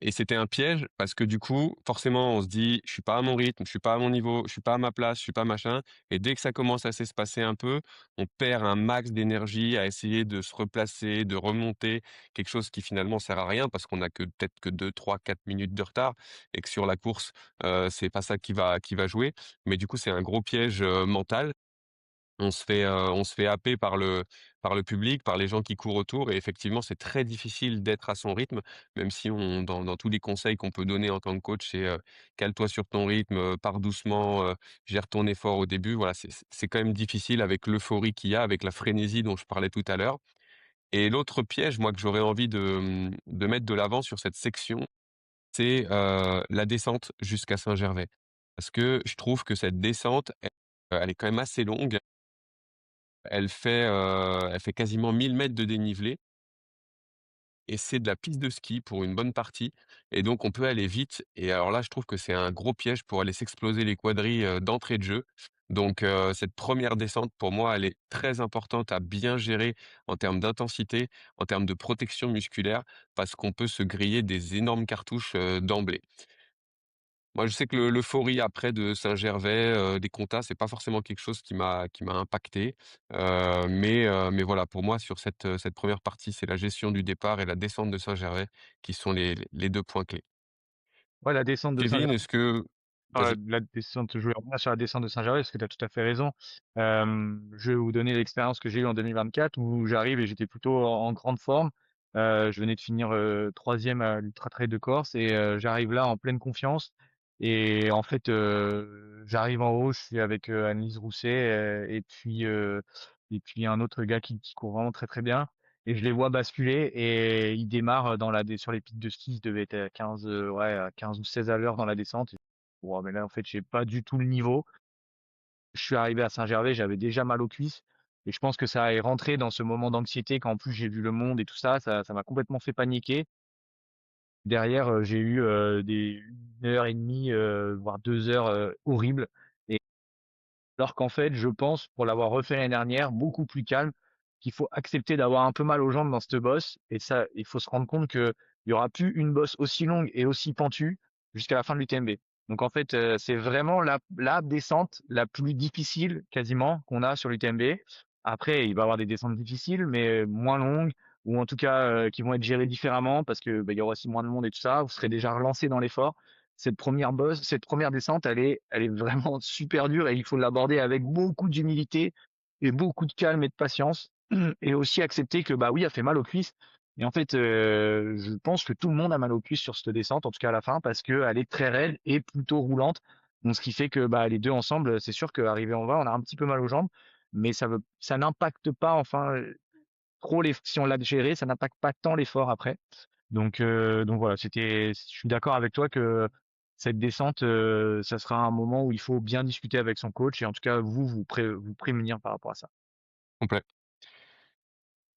Et c'était un piège parce que du coup, forcément, on se dit: «Je suis pas à mon rythme, je suis pas à mon niveau, je suis pas à ma place, je suis pas machin» et dès que ça commence à s'espacer un peu, on perd un max d'énergie à essayer de se replacer, de remonter, quelque chose qui finalement sert à rien parce qu'on a que peut-être que 2, 3, 4 minutes de retard et que sur la course, c'est pas ça qui va jouer. Mais du coup, c'est un gros piège, mental. On se fait happer par le public, par les gens qui courent autour et effectivement, c'est très difficile d'être à son rythme, même si dans tous les conseils qu'on peut donner en tant que coach, c'est, «Cale-toi sur ton rythme, pars doucement, gère ton effort au début». Voilà, c'est quand même difficile avec l'euphorie qu'il y a, avec la frénésie dont je parlais tout à l'heure et l'autre piège, moi, que j'aurais envie de mettre de l'avant sur cette section, c'est, la descente jusqu'à Saint-Gervais. Parce que je trouve que cette descente, elle est quand même assez longue. Elle fait quasiment 1000 mètres de dénivelé et c'est de la piste de ski pour une bonne partie et donc on peut aller vite et alors là, je trouve que c'est un gros piège pour aller s'exploser les quadris, d'entrée de jeu. Donc cette première descente pour moi, elle est très importante à bien gérer en termes d'intensité, en termes de protection musculaire parce qu'on peut se griller des énormes cartouches, d'emblée. Moi, je sais que l'euphorie après de Saint-Gervais, des Comtats, c'est pas forcément quelque chose qui m'a impacté, mais voilà, pour moi, sur cette 1re partie, c'est la gestion du départ et la descente de Saint-Gervais qui sont les 2 points clés. Ouais, la descente de Kevin, Saint-Germain. est-ce que vas-y. La descente, je voulais revenir sur la descente de Saint-Gervais parce que tu as tout à fait raison. Je vais vous donner l'expérience que j'ai eue en 2024 où j'arrive et j'étais plutôt en grande forme. Je venais de finir 3e à l'Ultra Trail de Corse et j'arrive là en pleine confiance. Et en fait, j'arrive en haut, je suis avec Annelise Rousset et puis un autre gars qui court vraiment très très bien. Et je les vois basculer et ils démarrent sur les pistes de ski, ils devaient être à 15, ouais, à 15 ou 16 à l'heure dans la descente. Wow, mais là, en fait, j'ai pas du tout le niveau. Je suis arrivé à Saint-Gervais, j'avais déjà mal aux cuisses. Et je pense que ça est rentré dans ce moment d'anxiété quand en plus j'ai vu le monde et tout ça, ça m'a complètement fait paniquer. Derrière, j'ai eu des 1 heure et demie, voire 2 heures horribles. Alors qu'en fait, je pense, pour l'avoir refait l'année dernière, beaucoup plus calme, qu'il faut accepter d'avoir un peu mal aux jambes dans cette bosse. Et ça, il faut se rendre compte qu'il y aura plus une bosse aussi longue et aussi pentue jusqu'à la fin de l'UTMB. Donc en fait, c'est vraiment la descente la plus difficile quasiment qu'on a sur l'UTMB. Après, il va y avoir des descentes difficiles, mais moins longues, ou en tout cas qui vont être gérées différemment parce que bah, il y aura aussi moins de monde et tout ça. Vous serez déjà relancé dans l'effort. Cette première descente, elle est vraiment super dure et il faut l'aborder avec beaucoup d'humilité et beaucoup de calme et de patience. Et aussi accepter que, bah oui, elle fait mal aux cuisses. Et en fait, je pense que tout le monde a mal aux cuisses sur cette descente, en tout cas à la fin, parce qu'elle est très raide et plutôt roulante. Donc, ce qui fait que bah, les deux ensemble, c'est sûr qu'arrivé en bas, on a un petit peu mal aux jambes, mais ça n'impacte pas, enfin, trop si on l'a géré, ça n'impacte pas tant l'effort après. Donc voilà, je suis d'accord avec toi que cette descente, ça sera un moment où il faut bien discuter avec son coach et en tout cas, vous prémunir par rapport à ça. complet.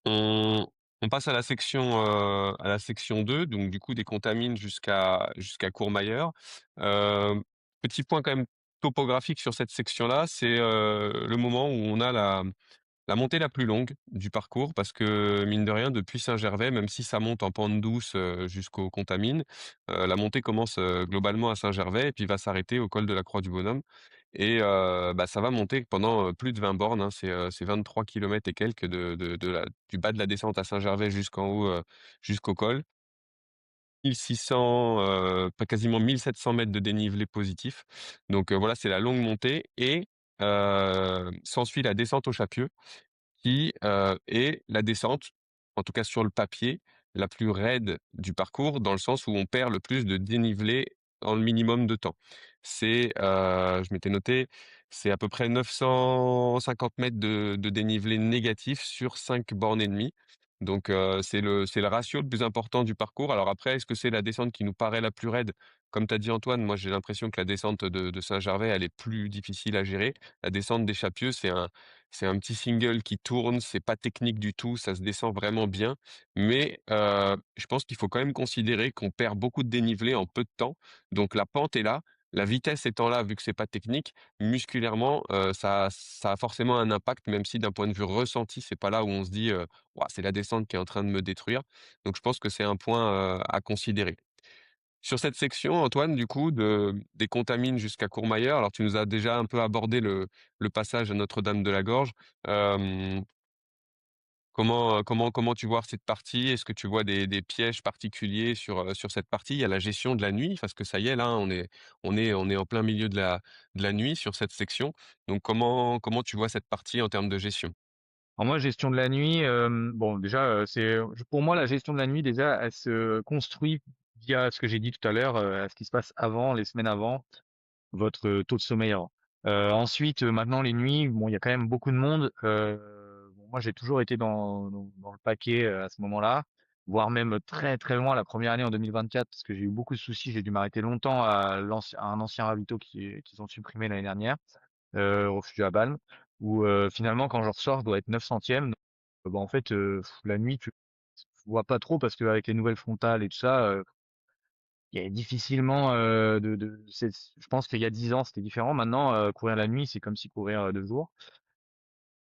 On on passe à la section 2, donc du coup des Contamines jusqu'à Courmayeur. Petit point quand même topographique sur cette section-là, c'est, le moment où on a la montée la plus longue du parcours parce que mine de rien depuis Saint-Gervais, même si ça monte en pente douce, jusqu'aux Contamines, la montée commence, globalement à Saint-Gervais et puis va s'arrêter au col de la Croix du Bonhomme et bah, ça va monter pendant, plus de 20 bornes, hein. C'est 23 kilomètres et quelques de la du bas de la descente à Saint-Gervais jusqu'en haut, jusqu'au col. 1600, pas quasiment 1 700 mètres de dénivelé positif. Donc, voilà, c'est la longue montée et s'ensuit la descente au Chapieux qui, est la descente, en tout cas sur le papier, la plus raide du parcours, dans le sens où on perd le plus de dénivelé en le minimum de temps. Je m'étais noté, c'est à peu près 950 mètres de dénivelé négatif sur 5 bornes et demie. Donc, c'est le ratio le plus important du parcours. Alors après, est-ce que c'est la descente qui nous paraît la plus raide? Comme tu as dit Antoine, moi j'ai l'impression que la descente de Saint-Gervais, elle est plus difficile à gérer. La descente des Chapieux, c'est un petit single qui tourne, c'est pas technique du tout, ça se descend vraiment bien. Mais, je pense qu'il faut quand même considérer qu'on perd beaucoup de dénivelé en peu de temps. Donc la pente est là, la vitesse étant là, vu que c'est pas technique, musculairement, ça a forcément un impact, même si d'un point de vue ressenti, c'est pas là où on se dit, «Waouh, c'est la descente qui est en train de me détruire». Donc je pense que c'est un point, à considérer. Sur cette section, Antoine, du coup, des Contamines jusqu'à Courmayeur, alors tu nous as déjà un peu abordé le passage à Notre-Dame-de-la-Gorge. Hem, comment tu vois cette partie? Est-ce que tu vois des pièges particuliers sur cette partie? Il y a la gestion de la nuit, parce que ça y est, là, on est en plein milieu de la nuit sur cette section. Donc comment tu vois cette partie en termes de gestion? Alors moi, gestion de la nuit, bon déjà, pour moi, la gestion de la nuit déjà, elle se construit via ce que j'ai dit tout à l'heure, à ce qui se passe avant, les semaines avant, votre, taux de sommeil avant. Ensuite, maintenant les nuits, bon, il y a quand même beaucoup de monde, bon moi j'ai toujours été dans le paquet, à ce moment-là, voire même très, très loin la première année en 2024 parce que j'ai eu beaucoup de soucis, j'ai dû m'arrêter longtemps à un ancien ravito qu'ils ont supprimé l'année dernière, refuge à Balme, où, finalement quand je ressors, je dois être 900e. Bah, en fait, la nuit, tu vois pas trop parce qu'avec les nouvelles frontales et tout ça, il y a difficilement, je pense qu'il y a 10 ans, c'était différent. Maintenant, courir la nuit, c'est comme si courir, de jour.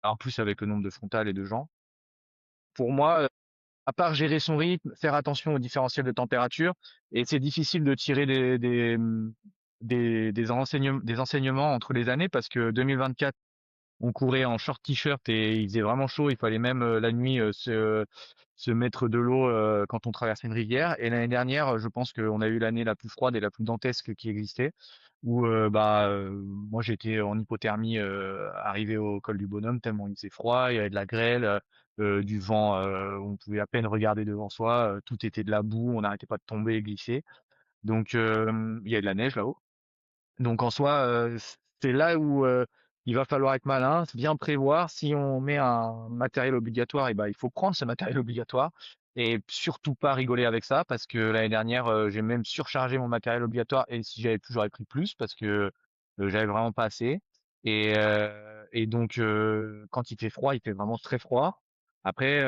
En plus avec le nombre de frontales et de gens. Pour moi, à part gérer son rythme, faire attention au différentiel de température et c'est difficile de tirer des enseignements entre les années parce que 2024 on courait en short t-shirt et il faisait vraiment chaud. Il fallait même la nuit se mettre de l'eau quand on traversait une rivière. Et l'année dernière, je pense qu'on a eu l'année la plus froide et la plus dantesque qui existait, où moi j'étais en hypothermie arrivé au col du Bonhomme tellement il faisait froid, il y avait de la grêle, du vent, on pouvait à peine regarder devant soi, tout était de la boue, on n'arrêtait pas de tomber et glisser. Donc il y a de la neige là-haut. Donc en soi, c'est là où, il va falloir être malin, bien prévoir. Si on met un matériel obligatoire et ben, il faut prendre ce matériel obligatoire et surtout pas rigoler avec ça parce que l'année dernière, j'ai même surchargé mon matériel obligatoire et si j'avais pu, j'aurais pris plus parce que, j'avais vraiment pas assez et donc quand il fait froid, il fait vraiment très froid. Après,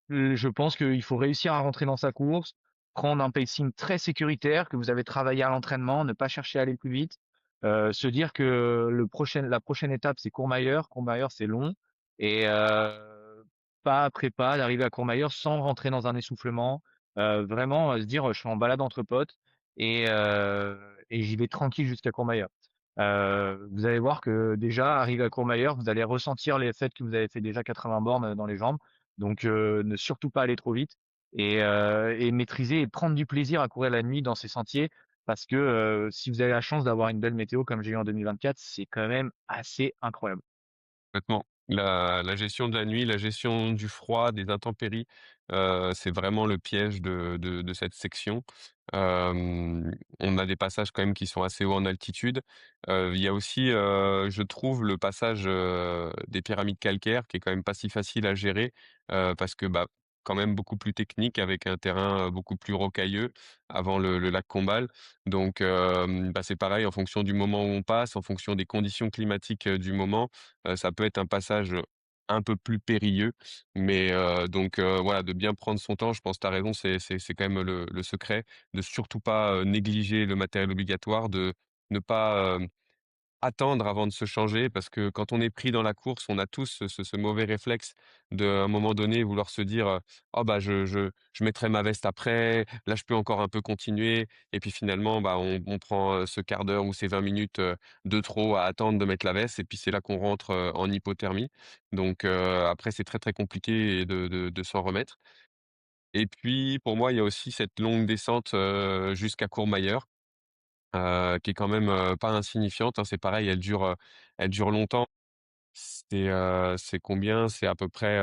je pense qu'il faut réussir à rentrer dans sa course, prendre un pacing très sécuritaire que vous avez travaillé à l'entraînement, ne pas chercher à aller plus vite, se dire que la prochaine étape c'est Courmayeur. Courmayeur c'est long et pas après pas d'arriver à Courmayeur sans rentrer dans un essoufflement. Vraiment se dire je suis en balade entre potes et j'y vais tranquille jusqu'à Courmayeur. Vous allez voir que déjà arrivé à Courmayeur, vous allez ressentir les faits que vous avez fait déjà 80 bornes dans les jambes. Donc, ne surtout pas aller trop vite et maîtriser et prendre du plaisir à courir la nuit dans ces sentiers parce que si vous avez la chance d'avoir une belle météo comme j'ai eu en 2024, c'est quand même assez incroyable. Complètement. La gestion de la nuit, la gestion du froid, des intempéries, c'est vraiment le piège de cette section. On a des passages quand même qui sont assez hauts en altitude. Il y a aussi, je trouve, le passage, des pyramides calcaires qui est quand même pas si facile à gérer, parce que, bah, quand même beaucoup plus technique avec un terrain, beaucoup plus rocailleux avant le lac Combal. Donc, bah, c'est pareil en fonction du moment où on passe, en fonction des conditions climatiques, du moment. Ça peut être un passage, un peu plus périlleux. Mais donc voilà, de bien prendre son temps, je pense que tu as raison, c'est quand même le secret, de surtout pas, négliger le matériel obligatoire, de ne pas, attendre avant de se changer parce que quand on est pris dans la course, on a tous ce mauvais réflexe de, à un moment donné, vouloir se dire, «Oh bah, je mettrai ma veste après, là je peux encore un peu continuer» et puis finalement, bah, on prend, ce quart d'heure ou ces 20 minutes, de trop à attendre de mettre la veste et puis c'est là qu'on rentre, en hypothermie. Donc après c'est très, très compliqué de s'en remettre et puis pour moi, il y a aussi cette longue descente, jusqu'à Courmayeur. Qui est quand même, pas insignifiante, hein. C'est pareil, elle dure longtemps. C'est combien? C'est à peu près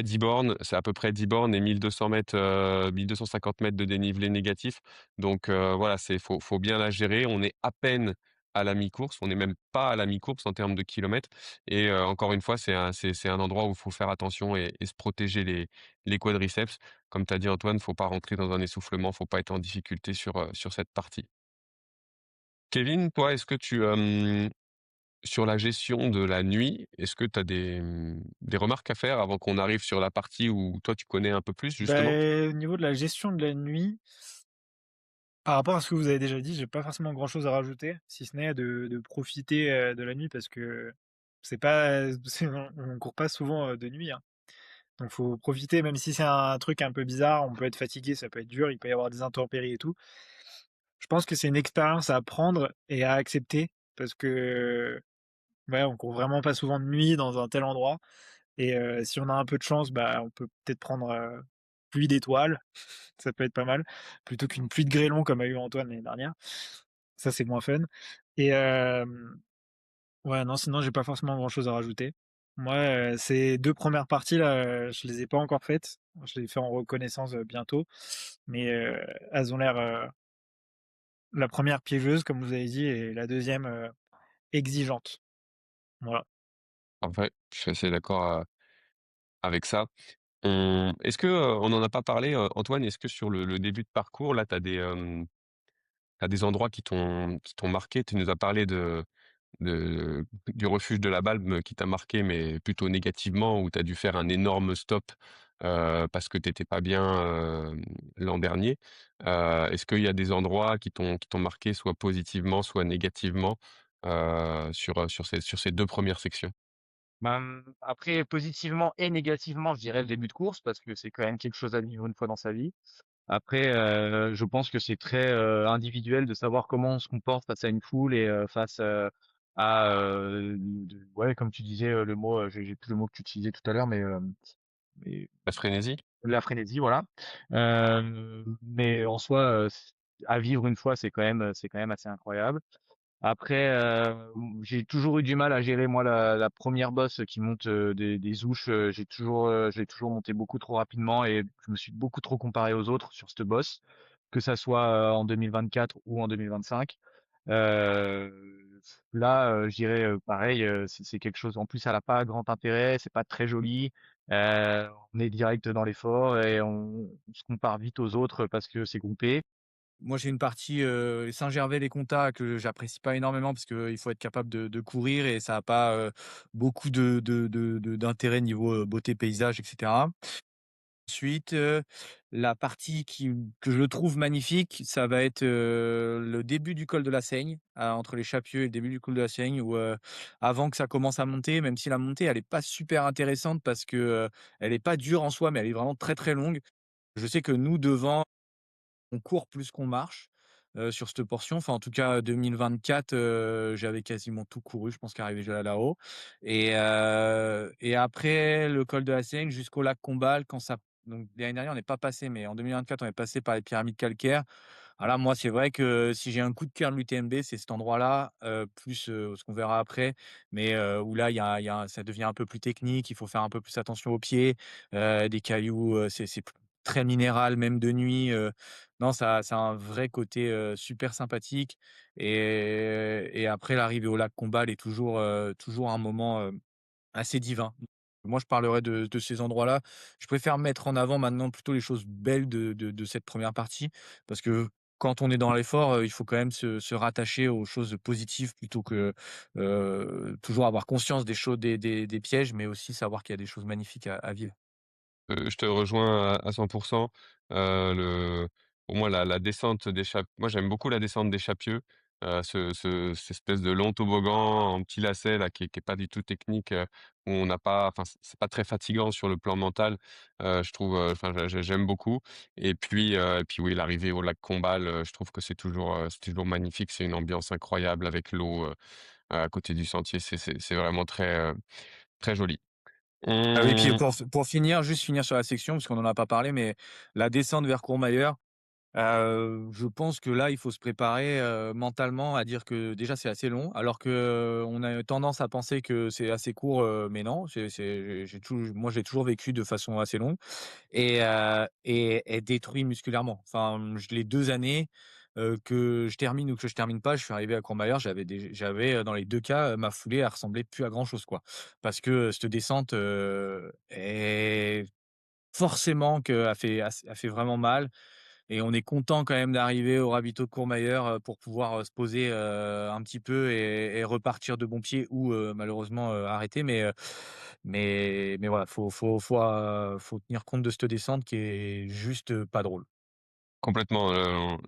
10 bornes. C'est à peu près 10 bornes et 1 200 m, 1 250 mètres de dénivelé négatif. Donc voilà, faut bien la gérer. On est à peine à la mi-course, on n'est même pas à la mi-course en termes de kilomètres et encore une fois, c'est un endroit où il faut faire attention et se protéger les quadriceps. Comme tu as dit Antoine, faut pas rentrer dans un essoufflement, faut pas être en difficulté sur cette partie. Kevin, toi, est-ce que sur la gestion de la nuit, est-ce que tu as des remarques à faire avant qu'on arrive sur la partie où toi tu connais un peu plus justement? Beh, au niveau de la gestion de la nuit, par rapport à ce que vous avez déjà dit, j'ai pas forcément grand-chose à rajouter, si ce n'est de profiter, de la nuit parce que c'est pas on court pas souvent, de nuit, hein. Donc faut profiter même si c'est un truc un peu bizarre, on peut être fatigué, ça peut être dur, il peut y avoir des intempéries et tout. Je pense que c'est une expérience à apprendre et à accepter parce que, ouais, on court vraiment pas souvent de nuit dans un tel endroit et si on a un peu de chance, bah, on peut peut-être prendre, pluie d'étoiles, ça peut être pas mal, plutôt qu'une pluie de grêlons comme a eu Antoine l'année dernière. Ça, c'est moins fun et ouais, non, sinon j'ai pas forcément grand-chose à rajouter. Moi, ces 2 premières parties là, je les ai pas encore faites. Je les fais en reconnaissance, bientôt, mais elles ont l'air, la première piégeuse comme vous avez dit et la deuxième exigeante. Voilà. Parfait, je suis assez d'accord, avec ça. Est-ce que, on n'en a pas parlé, Antoine, est-ce que sur le début de parcours là, tu des endroits qui t'ont marqué? Tu nous as parlé de du refuge de la Balme qui t'a marqué, mais plutôt négativement, où tu as dû faire un énorme stop, parce que tu étais pas bien, l'an dernier. Est-ce qu'il y a des endroits qui t'ont marqué, soit positivement, soit négativement, sur ces 2 premières sections? Après positivement et négativement, je dirais le début de course parce que c'est quand même quelque chose à vivre une fois dans sa vie. Après, je pense que c'est très, individuel de savoir comment on se comporte face à une foule et face, à, de ouais, comme tu disais, le mot, j'ai plus le mot que tu utilisais tout à l'heure, mais La frénésie? la frénésie, voilà. Mais en soi, à vivre une fois, c'est quand même assez incroyable. Après, j'ai toujours eu du mal à gérer moi la 1re bosse qui monte, des ouches, je l'ai toujours montée beaucoup trop rapidement et je me suis beaucoup trop comparé aux autres sur cette bosse, que ça soit, en 2024 ou en 2025. Là, je dirais, pareil, c'est quelque chose en plus elle a pas grand intérêt, c'est pas très joli, on est direct dans l'effort et on se compare vite aux autres parce que c'est groupé. Moi, j'ai une partie, Saint-Gervais-les-Comtats que j'apprécie pas énormément parce qu'il faut être capable de courir et ça a pas, beaucoup d'intérêt niveau, beauté paysage et cetera. Ensuite, la partie que je trouve magnifique, ça va être, le début du col de la Seigne, entre les Chapieux et le début du col de la Seigne où, avant que ça commence à monter, même si la montée elle est pas super intéressante parce que, elle est pas dure en soi, mais elle est vraiment très, très longue. Je sais que nous devant on court plus qu'on marche, sur cette portion. Enfin, en tout cas, 2024, j'avais quasiment tout couru, je pense qu'arrivé déjà là-haut et après le col de la Seigne jusqu'au lac Combal quand ça donc l'année dernière, on n'est pas passé, mais en 2024, on est passé par les pyramides calcaires. Alors là, moi, c'est vrai que si j'ai un coup de cœur de l'UTMB, c'est cet endroit-là, plus, ce qu'on verra après, mais où là, il y a ça devient un peu plus technique, il faut faire un peu plus attention aux pieds, des cailloux, c'est p très minéral, même de nuit, non, ça a un vrai côté, super sympathique et après l'arrivée au lac Comballe est toujours un moment, assez divin. Moi, je parlerais de ces endroits-là. Je préfère mettre en avant maintenant plutôt les choses belles de cette première partie parce que quand on est dans l'effort, il faut quand même se rattacher aux choses positives plutôt que, toujours avoir conscience des choses des pièges, mais aussi savoir qu'il y a des choses magnifiques à vivre. Je te rejoins à 100. Le Pour moi, la descente moi, j'aime beaucoup la descente des Chapieux, cette espèce de long toboggan en petit lacet là, qui est pas du tout technique, où on n'a pas enfin, c'est pas très fatigant sur le plan mental, je trouve, enfin, j'aime beaucoup et puis oui, l'arrivée au lac Combal, je trouve que c'est toujours magnifique. C'est une ambiance incroyable avec l'eau, à côté du sentier. C'est vraiment très joli. Ah oui, et puis Mmh. pour finir, juste finir sur la section, parce qu'on en a pas parlé, mais la descente vers Courmayeur, je pense que là, il faut se préparer, mentalement à dire que déjà c'est assez long, alors que on a tendance à penser que c'est assez court, mais non, j'ai toujours moi, j'ai toujours vécu de façon assez longue et détruit musculairement. Enfin, les 2 années, que je termine ou que je termine pas, je suis arrivé à Courmayeur, j'avais, dans les 2 cas, ma foulée, elle ressemblait plus à grand chose, quoi. Parce que, cette descente, est forcément a fait vraiment mal et on est content quand même d'arriver au ravito de Courmayeur, pour pouvoir, se poser, un petit peu et repartir de bon pied ou, malheureusement, arrêter. Mais voilà, faut tenir compte de cette descente qui est juste, pas drôle. Complètement,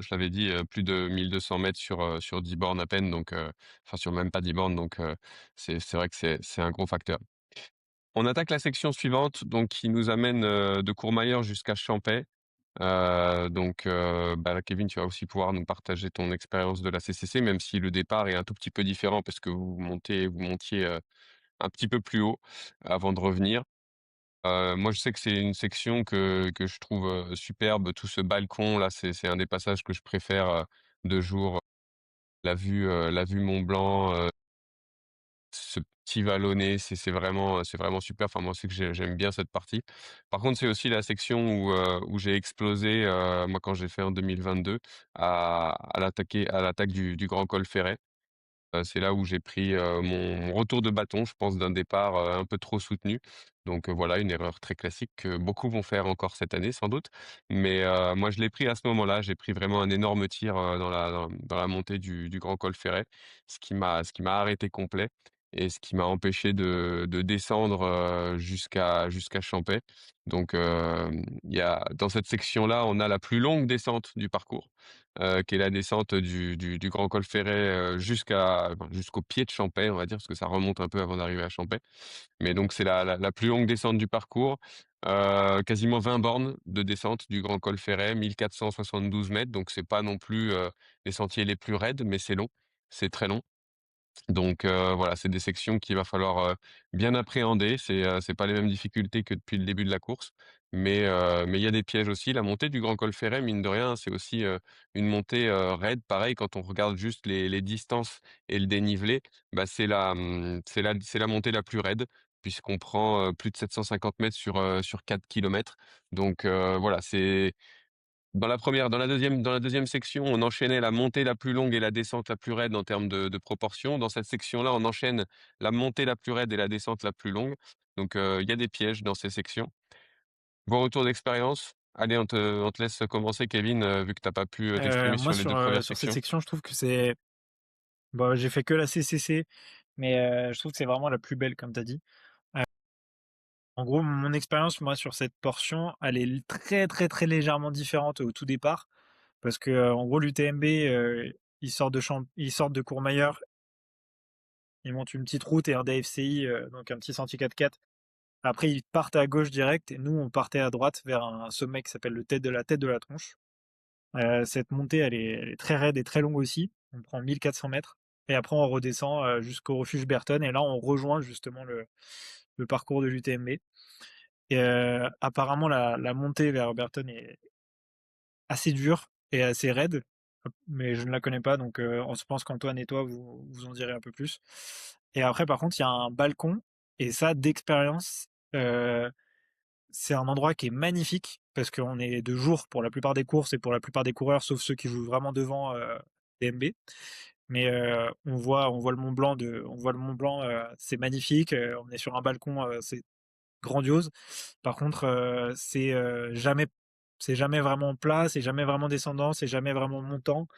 je l'avais dit, plus de 1 200 m sur 10 bornes à peine donc enfin sur même pas 10 bornes donc c'est vrai que c'est un gros facteur. On attaque la section suivante donc qui nous amène, de Courmayeur jusqu'à Champey. Bah, là, Kevin, tu vas aussi pouvoir nous partager ton expérience de la CCC, même si le départ est un tout petit peu différent parce que vous montiez, un petit peu plus haut avant de revenir. Moi, je sais que c'est une section que je trouve, superbe. Tout ce balcon là, c'est un des passages que je préfère, de jour. La vue Mont Blanc, ce petit vallonné, c'est vraiment super. Enfin, moi, c'est que j'aime bien cette partie. Par contre, c'est aussi la section où j'ai explosé, moi, quand j'ai fait en 2022 à l'attaque du Grand Col Ferret. C'est là où j'ai pris, mon retour de bâton, je pense, d'un départ, un peu trop soutenu. Voilà, une erreur très classique que beaucoup vont faire encore cette année sans doute. Moi je l'ai pris à ce moment-là, j'ai pris vraiment un énorme tir, dans la montée du Grand Col Ferret, ce qui m'a arrêté complet et ce qui m'a empêché de descendre, jusqu'à Champey. Il y a dans cette section-là, on a la plus longue descente du parcours, qui est la descente du Grand Col Ferret, jusqu'au pied de Champey, on va dire, parce que ça remonte un peu avant d'arriver à Champey. Mais donc c'est la plus longue descente du parcours, quasiment 20 bornes de descente du Grand Col Ferret, 1 472 m, donc c'est pas non plus, les sentiers les plus raides, mais c'est long, c'est très long. Voilà, c'est des sections qu'il va falloir, bien appréhender. C'est pas les mêmes difficultés que depuis le début de la course, mais il y a des pièges aussi. La montée du Grand Col Ferret, mine de rien, c'est aussi, une montée, raide. Pareil, quand on regarde juste les distances et le dénivelé, bah, c'est la montée la plus raide puisqu'on prend, plus de 750 m sur 4 kilomètres. Voilà, c'est dans la deuxième section, on enchaînait la montée la plus longue et la descente la plus raide en termes de proportion. Dans cette section-là, on enchaîne la montée la plus raide et la descente la plus longue. Il y a des pièges dans ces sections. Bon retour d'expérience. Allez, on te laisse commencer Kevin, vu que tu as pas pu, t'exprimer Moi sur les 2 premières sur cette sections. section, je trouve que c'est bah, j'ai fait que la CCC, mais je trouve que c'est vraiment la plus belle comme tu as dit. Heu, En gros, mon expérience, moi, sur cette portion, elle est très, très, très légèrement différente au tout départ parce que, en gros, l'UTMB, ils sortent de Courmayeur, ils montent une petite route et un DFCI, donc un petit sentier 4x4. Après, ils partent à gauche direct et nous, on partait à droite vers un sommet qui s'appelle le tête de la Tronche. Cette montée, elle est très raide et très longue aussi. On prend 1 400 mètres et après on redescend, jusqu'au refuge Berton et là, on rejoint justement le parcours de l'UTMB et apparemment la montée vers Berton est assez dure et assez raide, mais je ne la connais pas donc on se pense qu'Antoine et toi, vous en direz un peu plus et après par contre, il y a un balcon et ça, d'expérience, heu, c'est un endroit qui est magnifique parce qu'on est de jour pour la plupart des courses et pour la plupart des coureurs, sauf ceux qui jouent vraiment devant, DMB. Mais on voit le Mont Blanc, c'est magnifique, on est sur un balcon, c'est grandiose. Par contre, c'est, jamais C'est jamais vraiment plat, c'est jamais vraiment descendant, c'est jamais vraiment montant.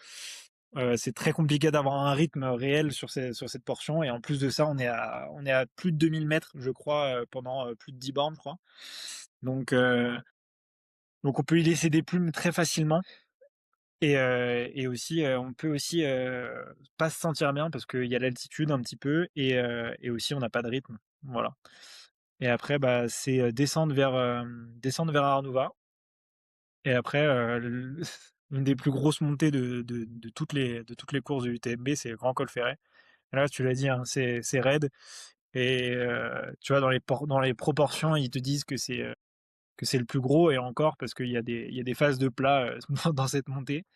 C'est très compliqué d'avoir un rythme réel sur cette portion et en plus de ça, on est à plus de 2000 mètres, je crois, pendant, plus de 10 bornes, je crois. Donc heu, donc on peut y laisser des plumes très facilement et aussi, on peut aussi, pas se sentir bien parce qu'il y a l'altitude un petit peu et aussi on n'a pas de rythme, voilà. Et après, bah, c'est, descendre vers Arnouva et après, une des plus grosses montées de toutes les courses de l'UTMB, c'est le Grand Col Ferret. Là, tu l'as dit, hein, c'est raide et tu vois, dans les proportions, ils te disent que c'est le plus gros et encore parce qu'il y a des phases de plat, dans cette montée.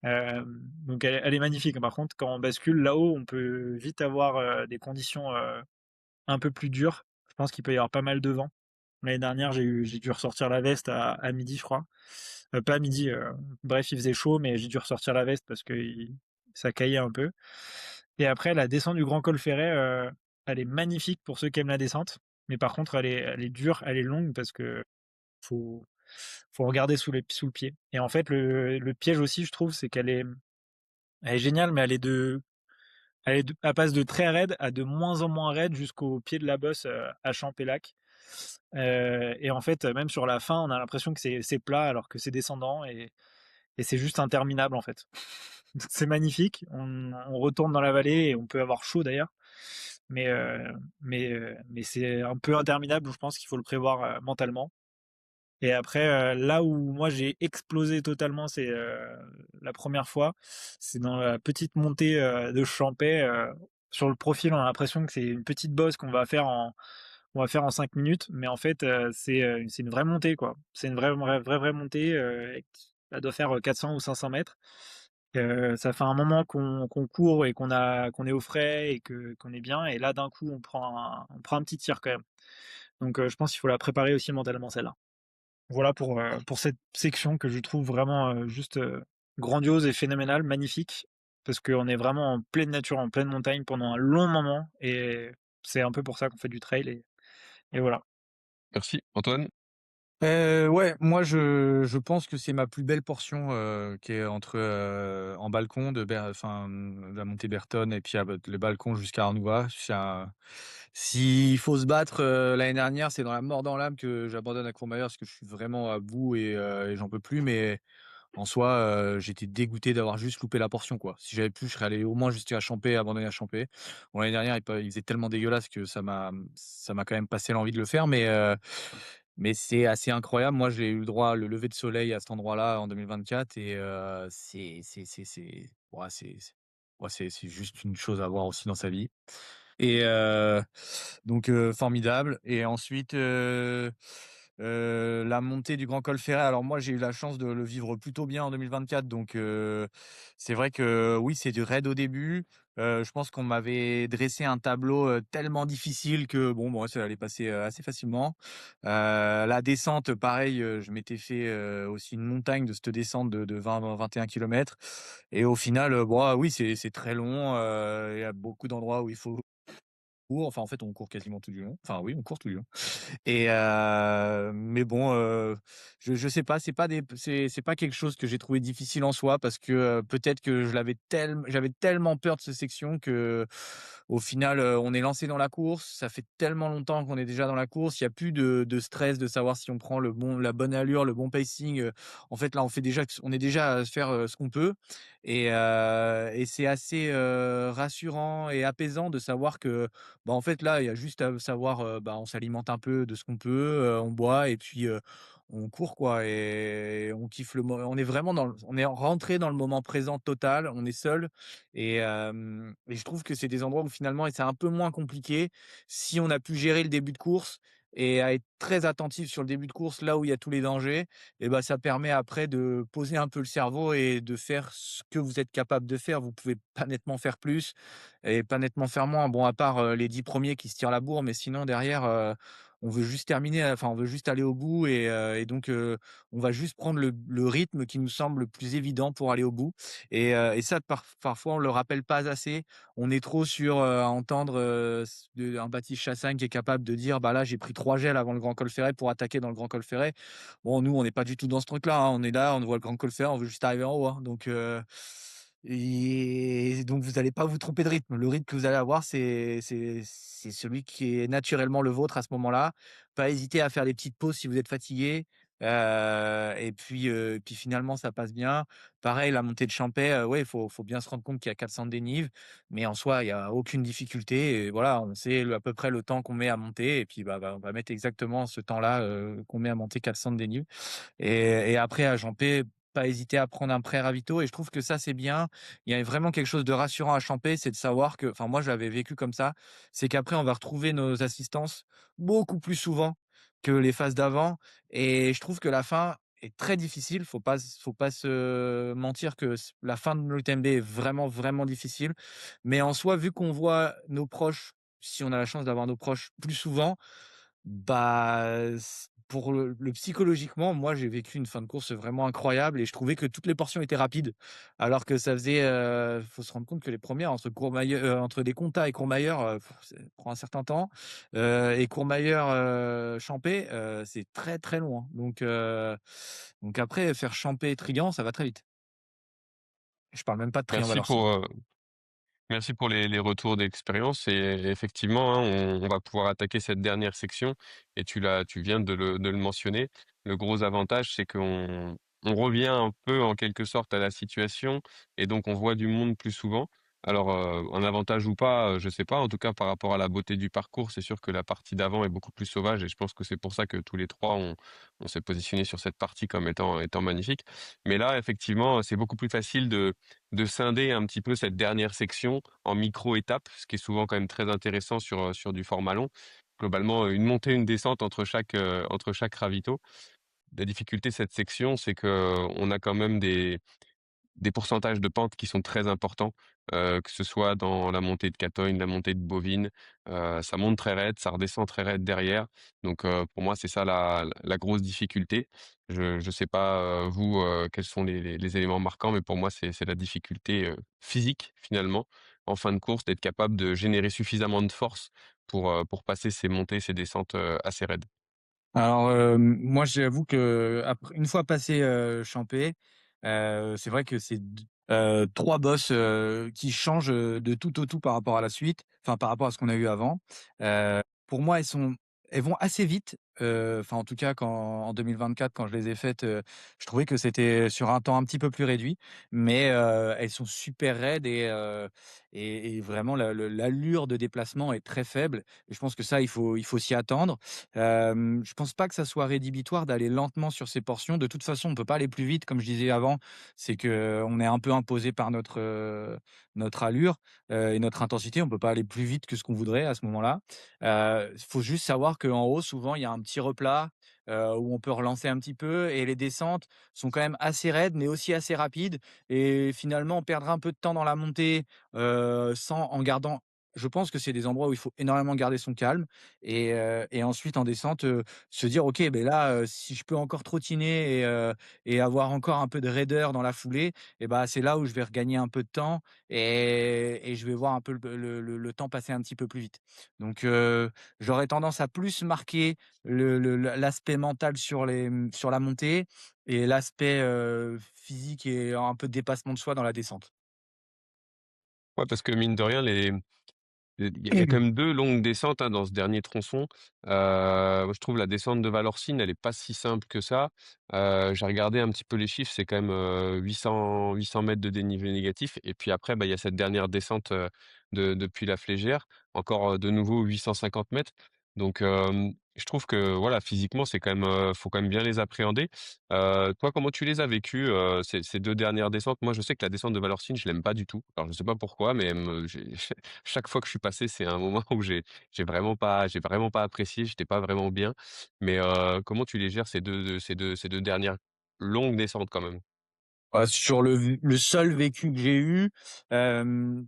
Donc elle est magnifique. Par contre, quand on bascule là-haut, on peut vite avoir, des conditions, un peu plus dures. Je pense qu'il peut y avoir pas mal de vent. L'année dernière, j'ai dû ressortir la veste à midi, je crois. Pas à midi, bref, il faisait chaud, mais j'ai dû ressortir la veste parce que ça caillait un peu. Et après, la descente du Grand Col Ferret, elle est magnifique pour ceux qui aiment la descente. Mais par contre, elle est dure, elle est longue parce que faut, faut regarder sous le pied. Et en fait, le piège aussi, je trouve, c'est elle est géniale, mais elle passe de très raide à de moins en moins raide jusqu'au pied de la bosse, à Champélac. Et en fait, même sur la fin, on a l'impression que c'est plat alors que c'est descendant et c'est juste interminable en fait. C'est magnifique, on retourne dans la vallée et on peut avoir chaud d'ailleurs, mais, mais c'est un peu interminable, je pense qu'il faut le prévoir mentalement. Et après, là où moi j'ai explosé totalement, c'est la première fois, c'est dans la petite montée de Champet. Sur le profil, on a l'impression que c'est une petite bosse qu'on va faire en 5 minutes, mais en fait, c'est une vraie montée, quoi. C'est une vraie montée, elle doit faire 400 ou 500 mètres. Ça fait un moment qu'on court et qu'on est au frais et qu'on est bien, et là, d'un coup, on prend un petit tir quand même. Donc, je pense qu'il faut la préparer aussi mentalement, celle-là. Voilà pour cette section que je trouve vraiment juste grandiose et phénoménale, magnifique, parce qu'on est vraiment en pleine nature, en pleine montagne pendant un long moment, et c'est un peu pour ça qu'on fait du trail, et voilà. Merci. Antoine? Ouais, moi je pense que c'est ma plus belle portion, qui est entre, en balcon la montée Bertonne et puis le balcon jusqu'à Arnoua. S'il faut se battre, l'année dernière, c'est dans la mort dans l'âme que j'abandonne à Courmayeur parce que je suis vraiment à bout et j'en peux plus. Mais en soi, j'étais dégoûté d'avoir juste loupé la portion, quoi. Si j'avais pu, je serais allé au moins jusqu'à Champé, abandonné à Champé. Bon, l'année dernière, il faisait tellement dégueulasse que ça m'a quand même passé l'envie de le faire, mais c'est assez incroyable. Moi, j'ai eu le droit le lever de soleil à cet endroit-là en 2024 et c'est ouais, c'est juste une chose à voir aussi dans sa vie. Et donc formidable. Et ensuite, la montée du Grand Col Ferret. Alors moi, j'ai eu la chance de le vivre plutôt bien en 2024, donc c'est vrai que oui, c'est du raid au début. Je pense qu'on m'avait dressé un tableau, tellement difficile que bon, ça allait passer, assez facilement. La descente, pareil, je m'étais fait, aussi une montagne de cette descente de 20-21 kilomètres et au final, bon, oui, c'est très long, il y a beaucoup d'endroits où il faut enfin, en fait, on court quasiment tout du long. Enfin, oui, on court tout du long. Et mais bon, je sais pas, c'est pas quelque chose que j'ai trouvé difficile en soi parce que, peut-être que j'avais tellement peur de cette section qu'au final, on est lancé dans la course. Ça fait tellement longtemps qu'on est déjà dans la course, il y a plus de stress de savoir si on prend la bonne allure, le bon pacing. En fait, là, on est déjà à faire, ce qu'on peut et c'est assez, rassurant et apaisant de savoir que, bah, en fait, là, il y a juste à savoir, bah, on s'alimente un peu de ce qu'on peut, on boit et puis, on court, quoi, et on kiffe on est vraiment on est rentré dans le moment présent total, on est seul et je trouve que c'est des endroits où finalement et c'est un peu moins compliqué si on a pu gérer le début de course et à être très attentif sur le début de course, là où il y a tous les dangers, et bah, ça permet après de poser un peu le cerveau et de faire ce que vous êtes capable de faire. Vous pouvez pas nettement faire plus et pas nettement faire moins. Bon, à part, les 10 premiers qui se tirent la bourre, mais sinon derrière, on veut juste terminer, enfin, on veut juste aller au bout et donc on va juste prendre le rythme qui nous semble le plus évident pour aller au bout et ça parfois on le rappelle pas assez. On est trop sur, à entendre, un Baptiste Chassagne qui est capable de dire: «Bah, là, j'ai pris 3 gels avant le Grand Col Ferret pour attaquer dans le Grand Col Ferret». Bon, nous, on n'est pas du tout dans ce truc-là, hein. On est là, on voit le Grand Col Ferret, on veut juste arriver en haut, hein. Donc vous allez pas vous tromper de rythme. Le rythme que vous allez avoir, c'est celui qui est naturellement le vôtre à ce moment-là. Pas hésiter à faire des petites pauses si vous êtes fatigué, et puis finalement ça passe bien. Pareil, la montée de Champey, ouais, il faut bien se rendre compte qu'il y a 400 de dénive, mais en soi, il y a aucune difficulté et voilà, on sait à peu près le temps qu'on met à monter et puis, on va mettre exactement ce temps-là, qu'on met à monter 400 de dénive. Et après à Champé, pas hésiter à prendre un pré-ravito et je trouve que ça, c'est bien. Il y a vraiment quelque chose de rassurant à Champé, c'est de savoir que enfin moi, je l'avais vécu comme ça, c'est qu'après on va retrouver nos assistances beaucoup plus souvent que les phases d'avant et je trouve que la fin est très difficile. Faut pas se mentir que la fin de l'UTMB est vraiment, vraiment difficile. Mais en soi, vu qu'on voit nos proches, si on a la chance d'avoir nos proches plus souvent, pour le psychologiquement, moi, j'ai vécu une fin de course vraiment incroyable et je trouvais que toutes les portions étaient rapides. Alors que ça faisait, faut se rendre compte que les premières entre des Comtat et Courmayeur, ça prend un certain temps, et Courmayeur, Champé, c'est très, très long, hein. Donc après faire Champé-Trigan, ça va très vite. Je parle même pas de Merci Trian-Valorcine. merci pour les retours d'expérience et effectivement, hein, on va pouvoir attaquer cette dernière section et tu viens de le mentionner. Le gros avantage, c'est qu'on revient un peu en quelque sorte à la situation et donc on voit du monde plus souvent. Alors, un avantage ou pas, je sais pas. En tout cas, par rapport à la beauté du parcours, c'est sûr que la partie d'avant est beaucoup plus sauvage et je pense que c'est pour ça que tous les 3 on s'est positionnés sur cette partie comme étant magnifique. Mais là, effectivement, c'est beaucoup plus facile de scinder un petit peu cette dernière section en micro-étapes, ce qui est souvent quand même très intéressant sur du format long. Globalement, une montée, une descente entre chaque ravito. La difficulté de cette section, c'est que on a quand même des pourcentages de pente qui sont très importants, que ce soit dans la montée de Catogne, la montée de Bovine, ça monte très raide, ça redescend très raide derrière. Donc, pour moi, c'est ça la grosse difficulté. Je sais pas, vous, quels sont les éléments marquants, mais pour moi, c'est la difficulté, physique finalement, en fin de course, d'être capable de générer suffisamment de force pour passer ces montées, ces descentes, assez raides. Alors, moi, j'avoue qu'après une fois passé, Champé, c'est vrai que c'est 3 bosses, qui changent, de tout au tout par rapport à la suite, enfin, par rapport à ce qu'on a eu avant. Pour moi, elles vont assez vite, enfin, en tout cas, en 2024, quand je les ai faites, je trouvais que c'était sur un temps un petit peu plus réduit, mais elles sont super raides et vraiment l'allure de déplacement est très faible et je pense que ça, il faut s'y attendre. Je pense pas que ça soit rédhibitoire d'aller lentement sur ces portions. De toute façon, on peut pas aller plus vite, comme je disais avant. C'est que on est un peu imposé par notre allure, et notre intensité. On peut pas aller plus vite que ce qu'on voudrait à ce moment-là. Il faut juste savoir qu'en haut, souvent, il y a un petit replat, où on peut relancer un petit peu et les descentes sont quand même assez raides, mais aussi assez rapides et finalement, on perdra un peu de temps dans la montée, sans en gardant je pense que c'est des endroits où il faut énormément garder son calme et ensuite en descente, se dire: «OK, beh, là, si je peux encore trottiner et avoir encore un peu de raideur dans la foulée et bah, c'est là où je vais regagner un peu de temps et je vais voir un peu le temps passer un petit peu plus vite». Donc j'aurais tendance à plus marquer l'aspect mental sur la montée et l'aspect, physique et un peu de dépassement de soi dans la descente. Ouais, parce que mine de rien, il y a quand même 2 longues descentes, hein, dans ce dernier tronçon. Moi je trouve la descente de Valorcine, elle est pas si simple que ça. J'ai regardé un petit peu les chiffres, c'est quand même, 800 mètres de dénivelé négatif et puis après, bah, il y a cette dernière descente, depuis la Flégère, encore, de nouveau 850 mètres. Donc, je trouve que voilà, physiquement, c'est quand même, faut quand même bien les appréhender. Toi, comment tu les as vécues, ces 2 dernières descentes? Moi, je sais que la descente de Valorcine, je l'aime pas du tout. Alors je sais pas pourquoi, mais elle me j'ai chaque fois que je suis passé, c'est un moment où j'ai vraiment pas apprécié, j'étais pas vraiment bien. Mais, comment tu les gères ces 2 dernières longues descentes quand même? Sur le seul vécu que j'ai eu,